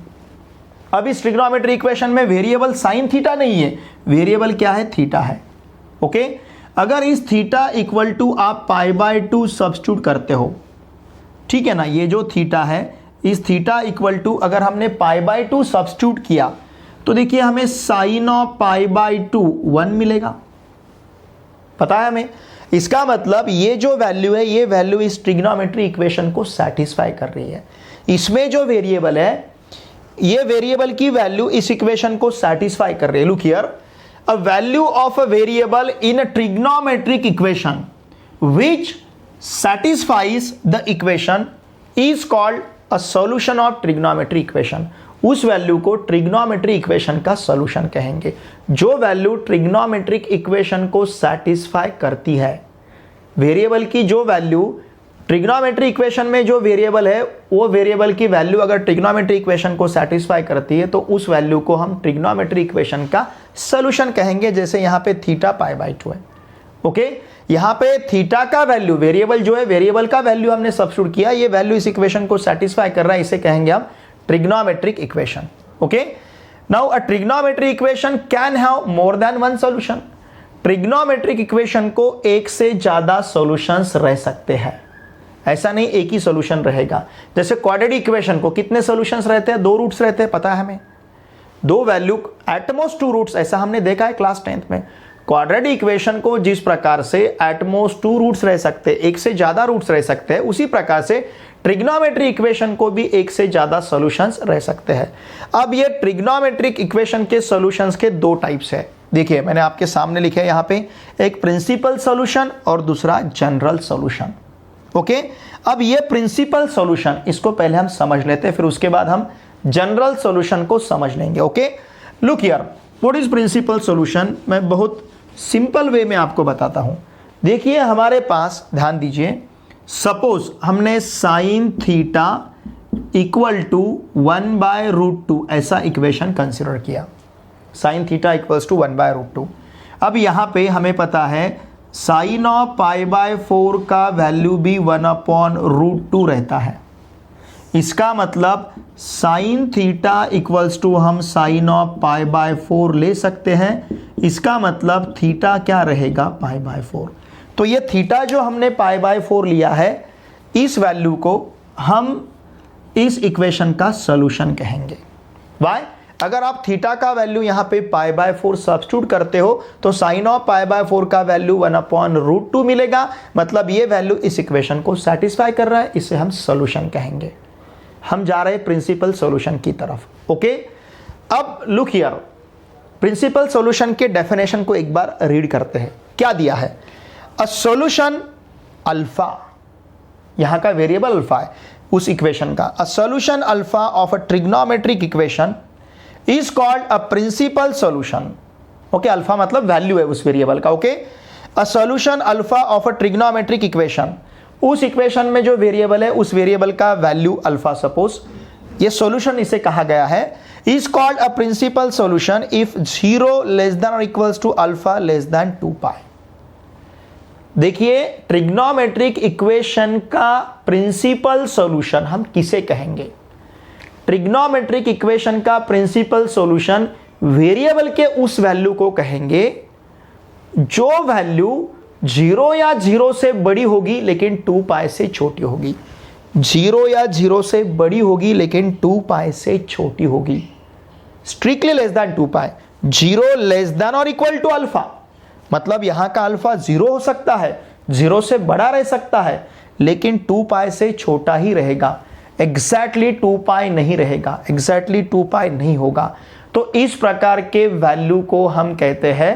Speaker 1: अब इस ट्रिग्नोमेट्री इक्वेशन में वेरिएबल साइन थीटा नहीं है, वेरिएबल क्या है? थीटा है। ओके, अगर इस थीटा इक्वल टू आप π/2 सब्स्टिट्यूट करते हो, ठीक है ना, ये जो थीटा है इस थीटा इक्वल टू अगर हमने π/2 सब्स्टिट्यूट किया तो देखिए हमें साइन ऑफ π/2 1 मिलेगा। पता है हमें? इसका मतलब ये जो वैल्यू है ये वैल्यू इस ट्रिग्नोमेट्री इक्वेशन को सेटिस्फाई कर रही है। इसमें जो वेरिएबल है ये वेरिएबल की वैल्यू इस इक्वेशन को सेटिस्फाई कर रही है। Look here, a value of a variable in a trigonometric equation which satisfies the equation is called a solution of trigonometry equation. उस वैल्यू को ट्रिग्नोमेट्री इक्वेशन का सॉल्यूशन कहेंगे। जो वैल्यू ट्रिग्नोमेट्रिक इक्वेशन को सेटिस्फाई करती है, वेरिएबल की जो वैल्यू ट्रिग्नोमेट्री इक्वेशन में जो वेरिएबल है वो वेरिएबल की वैल्यू अगर ट्रिग्नोमेट्री इक्वेशन को सेटिस्फाई करती है तो उस वैल्यू को हम ट्रिग्नोमेट्री इक्वेशन का सॉल्यूशन कहेंगे। जैसे यहां पे थीटा π/2 है। ओके, यहां पे थीटा का वैल्यू, वेरिएबल जो है वेरिएबल का वैल्यू हमने सब्स्टिट्यूट किया, ये वैल्यू इस इक्वेशन को सेटिस्फाई कर रहा है, इसे कहेंगे हम trigonometric equation. Okay, now a trigonometry equation can have more than one solution. Trigonometric equation को एक से ज्यादा सॉल्यूशंस रह सकते हैं, ऐसा नहीं एक ही सॉल्यूशन रहेगा। जैसे क्वाड्रेटिक इक्वेशन को कितने सॉल्यूशंस रहते हैं? 2 रूट्स रहते हैं, पता है हमें, 2 वैल्यू एटमोस्ट 2 रूट्स, ऐसा हमने देखा है क्लास 10th में। क्वाड्रेटिक इक्वेशन को जिस प्रकार से एटमोस्ट 2 रूट्स रह सकते हैं, एक से ज्यादा रूट्स रह सकते हैं, उसी प्रकार से ट्रिग्नोमेट्री इक्वेशन को भी एक से ज्यादा सॉल्यूशंस रह सकते हैं। अब ये ट्रिग्नोमेट्रिक इक्वेशन के सॉल्यूशंस के 2 टाइप्स है। देखिए मैंने आपके सामने लिखे हैं यहाँ पे, एक प्रिंसिपल सॉल्यूशन और दूसरा जनरल सॉल्यूशन। ओके, अब ये प्रिंसिपल सॉल्यूशन इसको पहले हम समझ लेते हैं, फिर उसके बाद हम जनरल सॉल्यूशन को समझ लेंगे। Okay, look here, what is principal solution? मैं बहुत सिंपल वे में आपको बताता हूं। देखिए हमारे पास, ध्यान दीजिए, सपोज हमने साइन थीटा इक्वल टू 1/√2 ऐसा इक्वेशन कंसिडर किया, साइन थीटा इक्वल्स टू 1/√2। अब यहां पे हमें पता है साइन ऑफ π/4 का वैल्यू भी 1/√2 रहता है। इसका मतलब साइन थीटा इक्वल्स टू हम साइन ऑफ π/4 ले सकते हैं। इसका मतलब थीटा क्या रहेगा? π/4। तो ये थीटा जो हमने π/4 लिया है, इस वैल्यू को हम इस इक्वेशन का सॉल्यूशन कहेंगे। वाई? अगर आप थीटा का वैल्यू यहाँ पे π/4 सब्स्टिट्यूट करते हो तो साइन ऑफ π/4 का वैल्यू 1/√2 मिलेगा। मतलब ये वैल्यू इस इक्वेशन को सेटिस्फाई कर रहा है, इसे हम सोल्यूशन कहेंगे। हम जा रहे हैं प्रिंसिपल सोल्यूशन की तरफ। ओके, अब लुक हियर, प्रिंसिपल सोल्यूशन के डेफिनेशन को एक बार रीड करते हैं। क्या दिया है? अ सोल्यूशन अल्फा, यहां का वेरिएबल अल्फा है उस इक्वेशन का। A solution alpha of a trigonometric equation is called a principal solution. Okay, alpha मतलब वैल्यू है उस वेरिएबल का। Okay, a solution alpha of a trigonometric equation, उस इक्वेशन में जो वेरिएबल है उस वेरिएबल का वैल्यू अल्फा, सपोज ये सॉल्यूशन इसे कहा गया है, is called a principal solution if 0 less than और equals to alpha less than 2π। देखिए, ट्रिग्नोमेट्रिक इक्वेशन का प्रिंसिपल सॉल्यूशन हम किसे कहेंगे? ट्रिग्नोमेट्रिक इक्वेशन का प्रिंसिपल सॉल्यूशन वेरिएबल के उस वैल्यू को कहेंगे जो वैल्यू 0 या 0 से बड़ी होगी लेकिन 2π से छोटी होगी। 0 या 0 से बड़ी होगी लेकिन 2π से छोटी होगी। Strictly less than 2π, 0 less than और इक्वल टू अल्फा, मतलब यहां का अल्फा 0 हो सकता है, 0 से बड़ा रह सकता है, लेकिन 2π से छोटा ही रहेगा। एग्जैक्टली 2π नहीं रहेगा, एग्जैक्टली 2π नहीं होगा। तो इस प्रकार के वैल्यू को हम कहते हैं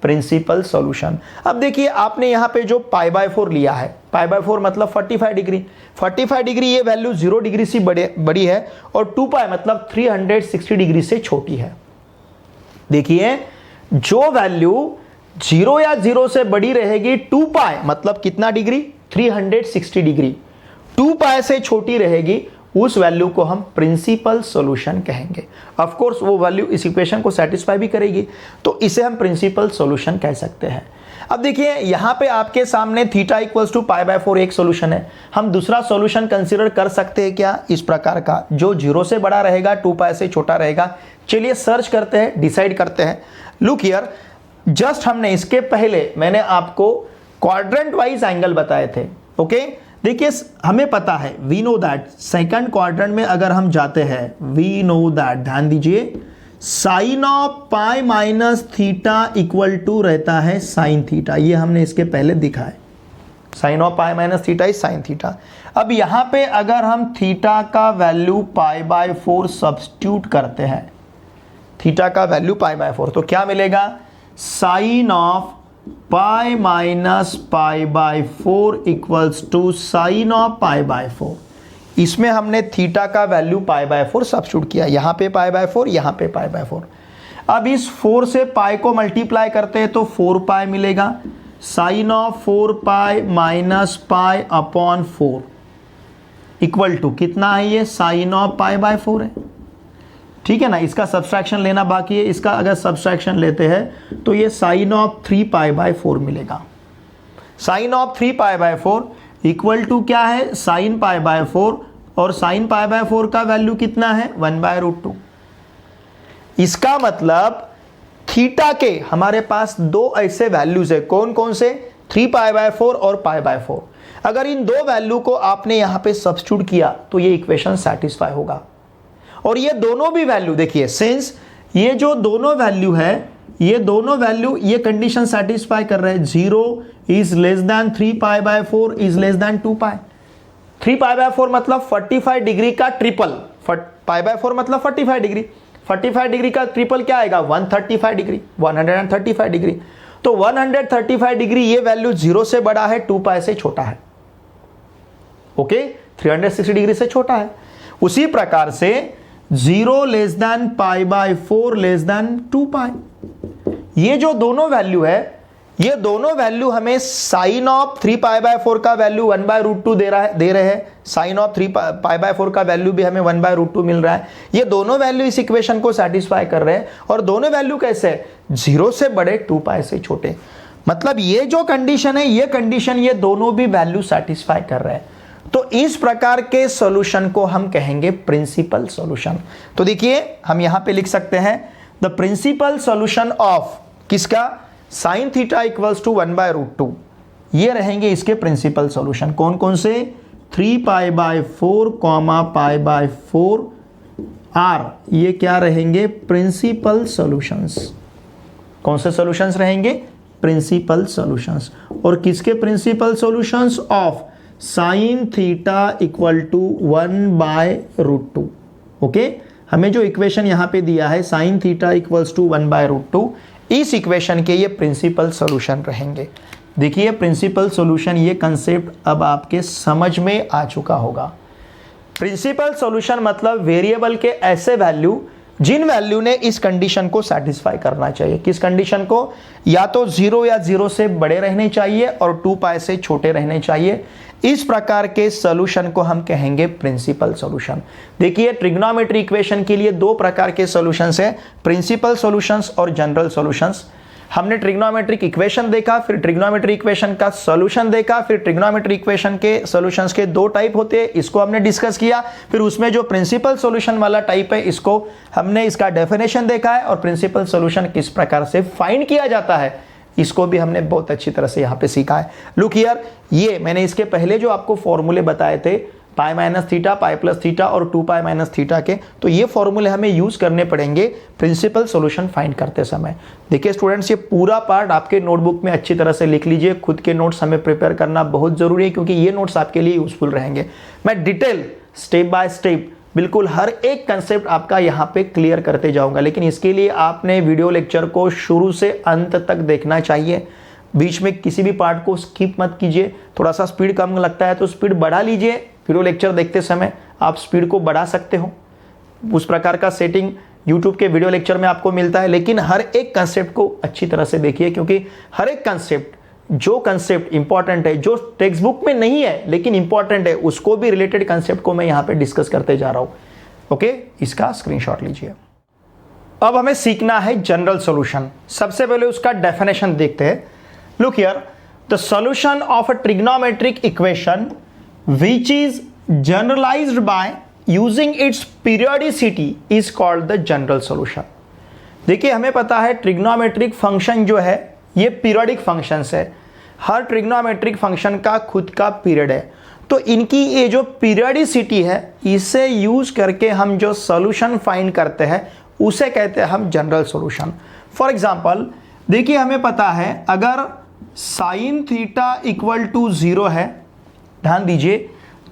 Speaker 1: प्रिंसिपल सॉल्यूशन। अब देखिए, आपने यहां पे जो π/4 लिया है, π/4 मतलब 45 डिग्री, 45 डिग्री ये वैल्यू 0 डिग्री से बड़ी है, और 2π मतलब 360 डिग्री से छोटी है। देखिए, जो वैल्यू 0 या 0 से बड़ी रहेगी 2π मतलब कितना डिग्री? 360 डिग्री। 2π से छोटी रहेगी उस वैल्यू को हम प्रिंसिपल सॉल्यूशन कहेंगे। ऑफ कोर्स वो वैल्यू इस इक्वेशन को सेटिस्फाई भी करेगी, तो इसे हम प्रिंसिपल सॉल्यूशन कह सकते हैं। अब देखिए, यहां पे आपके सामने थीटा इक्वल्स टू π/4 एक सॉल्यूशन है। हम दूसरा सॉल्यूशन कंसीडर कर सकते हैं क्या? इस प्रकार का, जो 0 से बड़ा रहेगा, 2π से छोटा रहेगा। चलिए सर्च करते हैं, डिसाइड करते हैं। लुक हियर, जस्ट हमने इसके पहले मैंने आपको क्वाड्रेंट वाइज एंगल बताए थे। ओके, देखिए हमें पता है, we know that second quadrant में अगर हम जाते हैं, वी नो दैट, ध्यान दीजिए, sine of pi minus theta equal to रहता है साइन थीटा। ये हमने इसके पहले दिखा है, sine of pi minus theta is sine theta. अब यहां पे अगर हम थीटा का वैल्यू π/4 सब्स्टिट्यूट करते हैं, थीटा का वैल्यू π/4, तो क्या मिलेगा? Sine of pi minus π/4 equals to sine of π/4। इसमें हमने थीटा का वैल्यू π/4 सब्स्टिट्यूट किया, यहां पे π/4, यहां पे π/4। अब इस 4 से पाई को मल्टीप्लाई करते हैं तो 4π मिलेगा। Sine of 4π minus π/4 equal to कितना है? ये साइन ऑफ π/4 है, ठीक है ना। इसका सब्सट्रैक्शन लेना बाकी है, इसका अगर सब्सट्रैक्शन लेते हैं तो ये साइन ऑफ 3π/4 मिलेगा। साइन ऑफ 3π/4 इक्वल टू क्या है? साइन π/4, और साइन π/4 का वैल्यू कितना है? 1/√2। इसका मतलब थीटा के हमारे पास दो ऐसे वैल्यूज है, कौन कौन से? 3π/4 और π/4। अगर इन दो वैल्यू को आपने यहां पे सब्स्टिट्यूट किया तो ये इक्वेशन सेटिस्फाई होगा। और ये दोनों भी वैल्यू देखिए, सिंस ये जो दोनों वैल्यू है, ये दोनों वैल्यू ये कंडीशन सेटिस्फाई कर रहे हैं, 0 is less than 3π/4 is less than 2π। 3π/4 मतलब 45 डिग्री का ट्रिपल, π/4 मतलब 45 डिग्री, 45 डिग्री का ट्रिपल क्या आएगा? 135 डिग्री, 135 डिग्री। तो 135 डिग्री ये वैल्यू 0 से बड़ा है, 2π से छोटा है। ओके, 360 डिग्री से छोटा है। उसी प्रकार से 0 लेस देन π/4 लेस देन 2π, ये जो दोनों वैल्यू है, ये दोनों वैल्यू हमें साइन ऑफ 3π/4 का वैल्यू 1/√2 दे रहे हैं। साइन ऑफ 3π/4 का वैल्यू भी हमें 1/√2 मिल रहा है। ये दोनों वैल्यू इस इक्वेशन को सेटिस्फाई कर रहे हैं, और दोनों वैल्यू कैसे? 0 से बड़े, 2π से छोटे। मतलब ये जो कंडीशन है, ये कंडीशन ये दोनों भी वैल्यू सेटिस्फाई कर रहे हैं। तो इस प्रकार के सॉल्यूशन को हम कहेंगे प्रिंसिपल सॉल्यूशन। तो देखिए, हम यहां पे लिख सकते हैं द प्रिंसिपल सॉल्यूशन ऑफ किसका? Sine theta equals to 1/√2। ये रहेंगे इसके प्रिंसिपल सॉल्यूशन। कौन कौन से? 3π/4, π/4 आर, ये क्या रहेंगे? Principal solutions. कौन से सॉल्यूशंस रहेंगे? Principal solutions. और किसके principal solutions? Of sine theta equal to 1/√2। Okay, हमें जो इक्वेशन यहां पे दिया है साइन थीटा इक्वल्स टू 1/√2, इस इक्वेशन के ये प्रिंसिपल सॉल्यूशन रहेंगे। देखिए प्रिंसिपल सॉल्यूशन, ये कंसेप्ट अब आपके समझ में आ चुका होगा। प्रिंसिपल सॉल्यूशन मतलब वेरिएबल के ऐसे वैल्यू जिन वैल्यू ने इस कंडीशन को सेटिस्फाई करना चाहिए। किस कंडीशन को? या तो 0 या 0 से बड़े रहने चाहिए और 2π से छोटे रहने चाहिए। इस प्रकार के सॉल्यूशन को हम कहेंगे प्रिंसिपल सॉल्यूशन। देखिए ट्रिग्नोमेट्री इक्वेशन के लिए दो प्रकार के सॉल्यूशंस हैं, प्रिंसिपल सॉल्यूशंस और जनरल सॉल्यूशंस। हमने ट्रिग्नोमेट्रिक इक्वेशन देखा, फिर ट्रिग्नोमेट्री इक्वेशन का सॉल्यूशन देखा, फिर ट्रिग्नोमेट्री इक्वेशन के सॉल्यूशंस के दो टाइप होते हैं, इसको हमने डिस्कस किया। फिर उसमें जो प्रिंसिपल सॉल्यूशन वाला टाइप है, इसको हमने इसका डेफिनेशन देखा है, और प्रिंसिपल सॉल्यूशन किस प्रकार से फाइंड किया जाता है इसको भी हमने बहुत अच्छी तरह से यहाँ पे सीखा है। लुक हियर, ये मैंने इसके पहले जो आपको फॉर्मूले बताए थे पाई minus theta, pi plus theta और 2π माइनस थीटा के, तो ये फॉर्मूले हमें यूज करने पड़ेंगे प्रिंसिपल सॉल्यूशन फाइंड करते समय। देखिए स्टूडेंट्स, ये पूरा पार्ट आपके नोटबुक में अच्छी तरह से लिख लीजिए। खुद के नोट्स हमें प्रिपेयर करना बहुत जरूरी है, क्योंकि ये नोट्स आपके लिए यूजफुल रहेंगे। मैं डिटेल स्टेप बाय स्टेप बिल्कुल हर एक कंसेप्ट आपका यहाँ पे क्लियर करते जाऊंगा, लेकिन इसके लिए आपने वीडियो लेक्चर को शुरू से अंत तक देखना चाहिए। बीच में किसी भी पार्ट को स्किप मत कीजिए। थोड़ा सा स्पीड कम लगता है तो स्पीड बढ़ा लीजिए। वीडियो लेक्चर देखते समय आप स्पीड को बढ़ा सकते हो, उस प्रकार का सेटिंग यूट्यूब के वीडियो लेक्चर में आपको मिलता है। लेकिन हर एक कंसेप्ट को अच्छी तरह से देखिए, क्योंकि हर एक कंसेप्ट, जो कंसेप्ट इंपॉर्टेंट है, जो टेक्स्ट बुक में नहीं है लेकिन इंपॉर्टेंट है, उसको भी रिलेटेड कंसेप्ट को मैं यहाँ पे डिस्कस करते जा रहा हूँ। ओके, इसका स्क्रीनशॉट लीजिए। अब हमें सीखना है जनरल सॉल्यूशन। सबसे पहले उसका डेफिनेशन देखते हैं। Look here, the solution of a trigonometric equation which is generalized by using its periodicity is called the general solution। देखिए हमें पता है ट्रिग्नोमेट्रिक फंक्शन जो है ये पीरियोडिक फंक्शंस है। हर ट्रिग्नोमेट्रिक फंक्शन का खुद का पीरियड है, तो इनकी ये जो पीरियोडिसिटी है, इसे यूज करके हम जो सॉल्यूशन फाइंड करते हैं उसे कहते हैं हम जनरल सॉल्यूशन। फॉर एग्जांपल देखिए हमें पता है अगर साइन थीटा इक्वल टू 0 है, ध्यान दीजिए,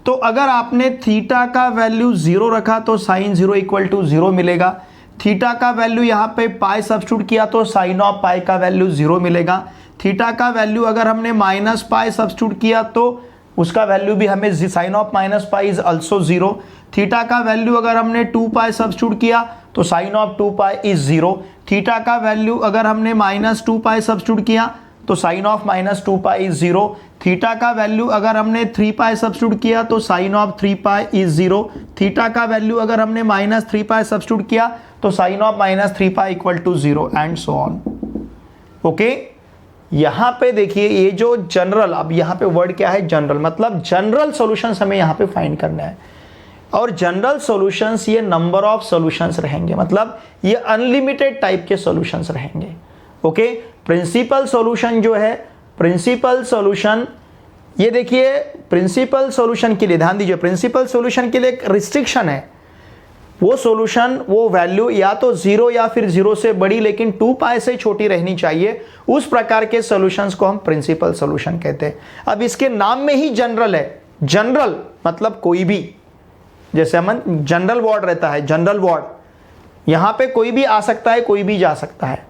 Speaker 1: तो अगर आपने थीटा का वैल्यू 0 रखा तो साइन 0 इक्वल टू 0 मिलेगा। थीटा का वैल्यू यहाँ पे पाई सब्स्टिट्यूट किया तो साइन ऑफ पाई का वैल्यू 0 मिलेगा। थीटा का वैल्यू अगर हमने माइनस पाई सब्स्टिट्यूट किया तो उसका वैल्यू भी हमें sine of minus pi is also 0। Theta का वैल्यू अगर हमने 2π सब्स्टिट्यूट किया तो साइन ऑफ 2π इज 0। थीटा का वैल्यू अगर हमने माइनस 2π सब्स्टिट्यूट किया तो sine of minus 2π is 0। Theta का वैल्यू अगर हमने 3π सब्स्टिट्यूट किया तो साइन ऑफ 3π इज 0। थीटा का वैल्यू अगर हमने माइनस 3π सब्स्टिट्यूट किया तो sine of minus 3π equal to 0 and so on. Okay, यहां पे देखिए ये जो जनरल, अब यहां पे वर्ड क्या है? जनरल, मतलब जनरल सॉल्यूशंस हमें यहां पे फाइंड करना है। और जनरल सॉल्यूशंस ये नंबर ऑफ सॉल्यूशंस रहेंगे, मतलब ये अनलिमिटेड टाइप के सॉल्यूशंस रहेंगे। ओके, प्रिंसिपल सॉल्यूशन जो है, प्रिंसिपल सॉल्यूशन, ये देखिए प्रिंसिपल सॉल्यूशन के लिए ध्यान दीजिए, प्रिंसिपल सॉल्यूशन के लिए एक रिस्ट्रिक्शन है। वो सॉल्यूशन, वो वैल्यू या तो 0 या फिर 0 से बड़ी लेकिन 2π से छोटी रहनी चाहिए। उस प्रकार के सॉल्यूशंस को हम प्रिंसिपल सॉल्यूशन कहते हैं। अब इसके नाम में ही जनरल है। जनरल मतलब कोई भी, जैसे हम जनरल वार्ड रहता है, जनरल वार्ड, यहां पे कोई भी आ सकता है, कोई भी जा सकता है,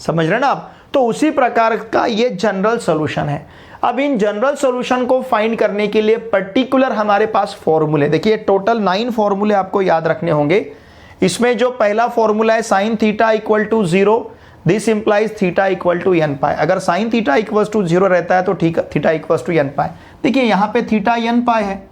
Speaker 1: समझ रहे ना आप? तो उसी प्रकार का ये जनरल सॉल्यूशन है। अब इन जनरल सॉल्यूशन को फाइंड करने के लिए पर्टिकुलर हमारे पास फॉर्मूले, देखिए टोटल 9 फॉर्मूले आपको याद रखने होंगे। इसमें जो पहला फॉर्मूला है sine theta equal to 0, this implies theta equal to nπ। अगर साइन थीटा इक्वल टू 0 रहता है तो थीटा इक्वल टू nπ। देखिए यहां पे थीटा nπ है,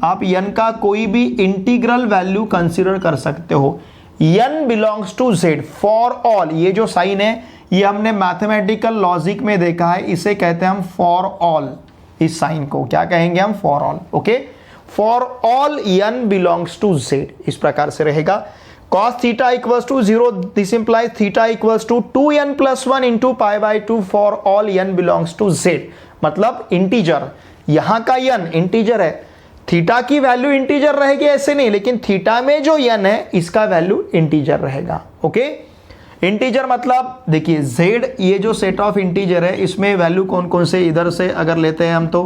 Speaker 1: आप n का कोई भी इंटीग्रल वैल्यू कंसीडर कर सकते हो। n belongs to z for all, ये जो साइन है ये हमने मैथमेटिकल लॉजिक में देखा है, इसे कहते हैं हम फॉर ऑल। इस साइन को क्या कहेंगे हम? For all. Okay, for all n belongs to z, इस प्रकार से रहेगा। cos theta equals to 0, this implies theta equals to 2n plus 1 into π/2 for all n belongs to z, मतलब इंटीजर, यहां का n इंटीजर है, थीटा की value integer रहेगी ऐसे नहीं, लेकिन थीटा में जो n है इसका वैल्यू इंटीजर रहेगा। ओके, इंटीजर मतलब देखिए z, ये जो सेट ऑफ इंटीजर है इसमें वैल्यू कौन कौन से इधर से अगर लेते हैं हम तो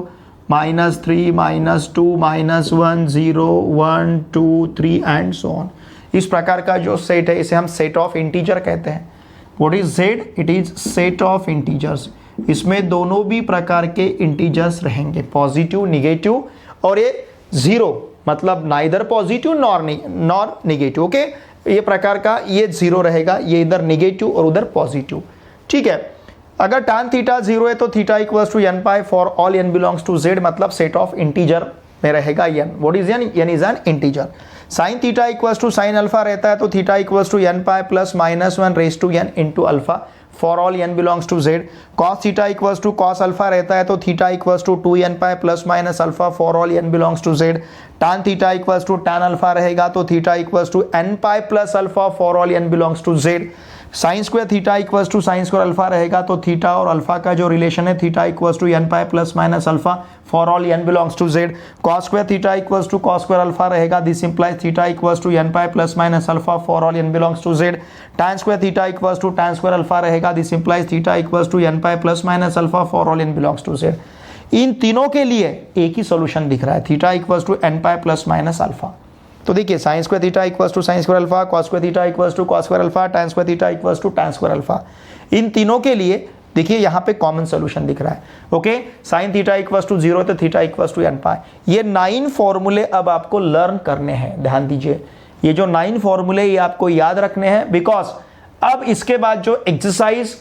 Speaker 1: -3, -2, -1, 0, 1, 2, 3 एंड सो ऑन। इस प्रकार का जो सेट है इसे हम सेट ऑफ इंटीजर कहते हैं। What is z? It is set of integers. इसमें दोनों भी प्रकार के इंटीजर्स रहेंगे, पॉजिटिव, निगेटिव, और ये 0 मतलब neither positive nor negative. Okay, ये प्रकार का ये 0 रहेगा, ये इधर निगेटिव और उधर पॉजिटिव। ठीक है, अगर tan थीटा 0 है तो theta equals to n pi for all n belongs to z, मतलब सेट ऑफ इंटीजर में रहेगा n। What is n? n is an integer. Sine theta equals to sine alpha रहता है तो theta equals to n pi plus -1 raise to n into alpha for all n belongs to z। Cos theta equals to cos alpha रहता है तो theta equals to 2n pi plus minus alpha for all n belongs to z। tan theta equals to tan alpha रहेगा तो theta equals to n pi plus alpha for all n belongs to z। Sine square theta equals to sine square alpha रहेगा तो theta और alpha का जो relation है theta equals to n pi plus minus alpha for all n belongs to z। Cos square theta equals to cos square alpha रहेगा, this implies theta equals to n pi plus minus alpha for all n belongs to z। tan square theta equals to tan square alpha रहेगा, this implies theta equals to n pi plus minus alpha for all n belongs to z। इन तीनों के लिए एक ही solution दिख रहा है, theta equals to n pi plus minus alpha. तो देखिए sine square theta equals to sine square alpha, cos square theta equals to cos square alpha, tan square theta equals to tan square alpha. इन तीनों के लिए देखिए यहाँ पे common solution दिख रहा है। Okay, sine theta equals to 0 तो theta equals to n pi. ये 9 फॉर्मूले अब आपको लर्न करने हैं, ध्यान दीजिए। ये जो 9 फॉर्मूले ये आपको याद रखने हैं, बिकॉज अब इसके बाद जो एक्सरसाइज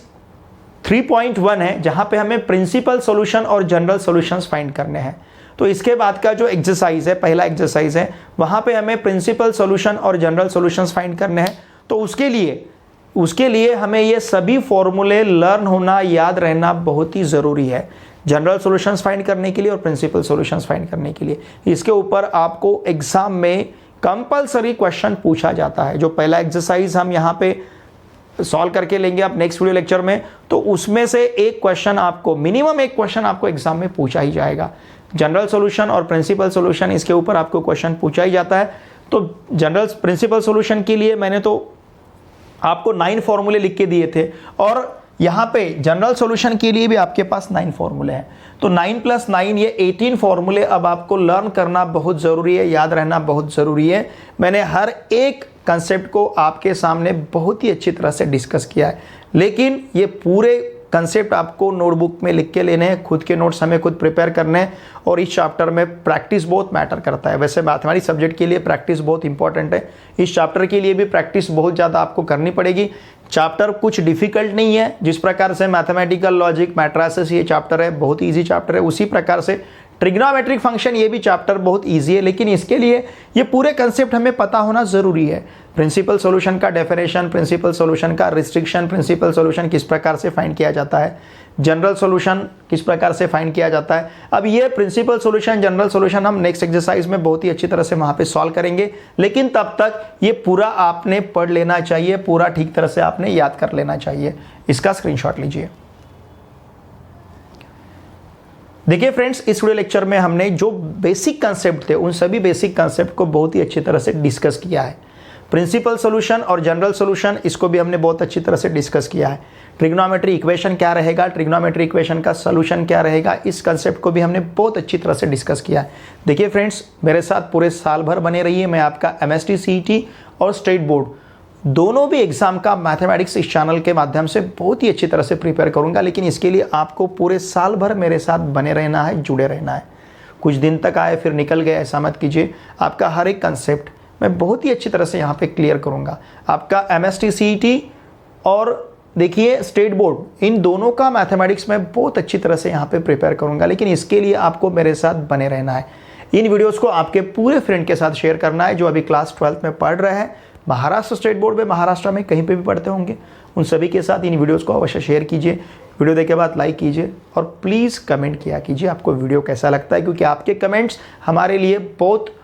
Speaker 1: 3.1 है जहां पे हमें प्रिंसिपल सॉल्यूशन और जनरल सॉल्यूशंस फाइंड करने हैं, तो इसके बाद का जो एक्सरसाइज है, पहला एक्सरसाइज है, वहां पे हमें प्रिंसिपल सॉल्यूशन और जनरल सॉल्यूशंस फाइंड करने हैं। तो उसके लिए हमें ये सभी फॉर्मूले लर्न होना, याद रहना बहुत ही ज़रूरी है, जनरल सॉल्यूशंस फाइंड करने के लिए और प्रिंसिपल सॉल्यूशंस फाइंड करने के लिए। इसके ऊपर आपको एग्जाम में कंपलसरी क्वेश्चन पूछा जाता है। जो पहला एक्सरसाइज हम यहाँ पे सॉल्व करके लेंगे आप नेक्स्ट वीडियो लेक्चर में, तो उसमें से एक क्वेश्चन आपको, मिनिमम एक क्वेश्चन आपको एग्जाम में पूछा ही जाएगा। जनरल सॉल्यूशन और प्रिंसिपल सॉल्यूशन, इसके ऊपर आपको क्वेश्चन पूछा ही जाता है। तो जनरल प्रिंसिपल सॉल्यूशन के लिए मैंने तो आपको 9 फॉर्मूले लिख के दिए थे, और यहाँ पे जनरल सॉल्यूशन के लिए भी आपके पास 9 फॉर्मूले हैं। तो 9 + 9 ये 18 फॉर्मूले अब आपको लर्न करना बहुत ज़रूरी है, याद रहना बहुत ज़रूरी है। मैंने हर एक कंसेप्ट को आपके सामने बहुत ही अच्छी तरह से डिस्कस किया है, लेकिन ये पूरे कंसेप्ट आपको नोटबुक में लिख के लेने हैं, खुद के नोट्स हमें खुद प्रिपेयर करने हैं, और इस चैप्टर में प्रैक्टिस बहुत मैटर करता है। वैसे मैथमेटिक्स सब्जेक्ट के लिए प्रैक्टिस बहुत इंपॉर्टेंट है, इस चैप्टर के लिए भी प्रैक्टिस बहुत ज़्यादा आपको करनी पड़ेगी। चैप्टर कुछ डिफिकल्ट नहीं है, जिस प्रकार से मैथमेटिकल लॉजिक, मैट्रिसेस ये चैप्टर है बहुत ईजी चैप्टर है, उसी प्रकार से ट्रिग्नोमेट्रिक फंक्शन ये भी चैप्टर बहुत इजी है, लेकिन इसके लिए ये पूरे कंसेप्ट हमें पता होना ज़रूरी है। प्रिंसिपल सॉल्यूशन का डेफिनेशन, प्रिंसिपल सॉल्यूशन का रिस्ट्रिक्शन, प्रिंसिपल सॉल्यूशन किस प्रकार से फाइंड किया जाता है, जनरल सॉल्यूशन किस प्रकार से फाइंड किया जाता है। अब ये प्रिंसिपल सॉल्यूशन, जनरल सॉल्यूशन हम नेक्स्ट एक्सरसाइज में बहुत ही अच्छी तरह से वहाँ पे सॉल्व करेंगे, लेकिन तब तक ये पूरा आपने पढ़ लेना चाहिए, पूरा ठीक तरह से आपने याद कर लेना चाहिए। इसका स्क्रीनशॉट लीजिए। देखिए फ्रेंड्स, इस वीडियो लेक्चर में हमने जो बेसिक कंसेप्ट थे उन सभी बेसिक कंसेप्ट को बहुत ही अच्छी तरह से डिस्कस किया है। प्रिंसिपल सॉल्यूशन और जनरल सॉल्यूशन, इसको भी हमने बहुत अच्छी तरह से डिस्कस किया है। ट्रिग्नोमेट्री इक्वेशन क्या रहेगा, ट्रिग्नोमेट्री इक्वेशन का सॉल्यूशन क्या रहेगा, इस कंसेप्ट को भी हमने बहुत अच्छी तरह से डिस्कस किया है। देखिए फ्रेंड्स, मेरे साथ पूरे साल भर बने रहिए। मैं आपका MST CET और स्टेट बोर्ड दोनों भी एग्जाम का मैथमेटिक्स इस चैनल के माध्यम से बहुत ही अच्छी तरह से प्रिपेयर करूंगा, लेकिन इसके लिए आपको पूरे साल भर मेरे साथ बने रहना है, जुड़े रहना है। कुछ दिन तक आए फिर निकल गए, ऐसा मत कीजिए। आपका हर एक कंसेप्ट मैं बहुत ही अच्छी तरह से यहाँ पे क्लियर करूँगा। आपका MST CET और देखिए स्टेट बोर्ड, इन दोनों का मैथमेटिक्स में बहुत अच्छी तरह से यहाँ पे प्रिपेयर करूँगा, लेकिन इसके लिए आपको मेरे साथ बने रहना है। इन वीडियोज़ को आपके पूरे फ्रेंड के साथ शेयर करना है जो अभी क्लास 12th में पढ़ रहे हैं, महाराष्ट्र स्टेट बोर्ड में, महाराष्ट्र में कहीं पे भी पढ़ते होंगे, उन सभी के साथ इन वीडियोस को अवश्य शेयर कीजिए। वीडियो देखने के बाद लाइक कीजिए और प्लीज़ कमेंट किया कीजिए आपको वीडियो कैसा लगता है, क्योंकि आपके कमेंट्स हमारे लिए बहुत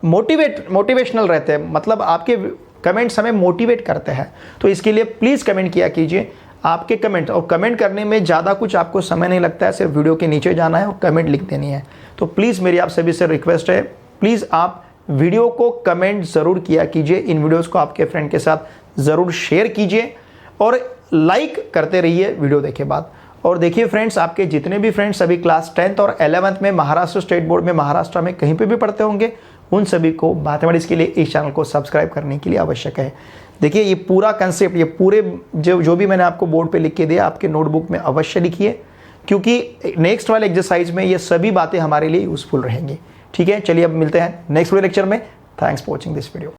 Speaker 1: मोटिवेशनल रहते हैं, मतलब आपके कमेंट्स हमें मोटिवेट करते हैं। तो इसके लिए प्लीज़ कमेंट किया कीजिए। आपके कमेंट, और कमेंट करने में ज़्यादा कुछ आपको समय नहीं लगता है, सिर्फ वीडियो के नीचे जाना है और कमेंट लिख देनी है। तो प्लीज़ मेरी आप सभी से रिक्वेस्ट है, प्लीज़ आप वीडियो को कमेंट ज़रूर किया कीजिए, इन वीडियोज़ को आपके फ्रेंड के साथ ज़रूर शेयर कीजिए और लाइक करते रहिए वीडियो देखे बाद। और देखिए फ्रेंड्स, आपके जितने भी फ्रेंड्स अभी क्लास 10th और 11th में महाराष्ट्र स्टेट बोर्ड में महाराष्ट्र में कहीं पे भी पढ़ते होंगे, उन सभी को मैथमेटिक्स के लिए इस चैनल को सब्सक्राइब करने के लिए आवश्यक है। देखिए ये पूरा कंसेप्ट, ये पूरे जो भी मैंने आपको बोर्ड पे लिख के दिया, आपके नोटबुक में अवश्य लिखिए, क्योंकि नेक्स्ट वाले एक्सरसाइज में ये सभी बातें हमारे लिए यूजफुल रहेंगी। ठीक है, चलिए अब मिलते हैं नेक्स्ट वीडियो लेक्चर में। Thanks for watching this video.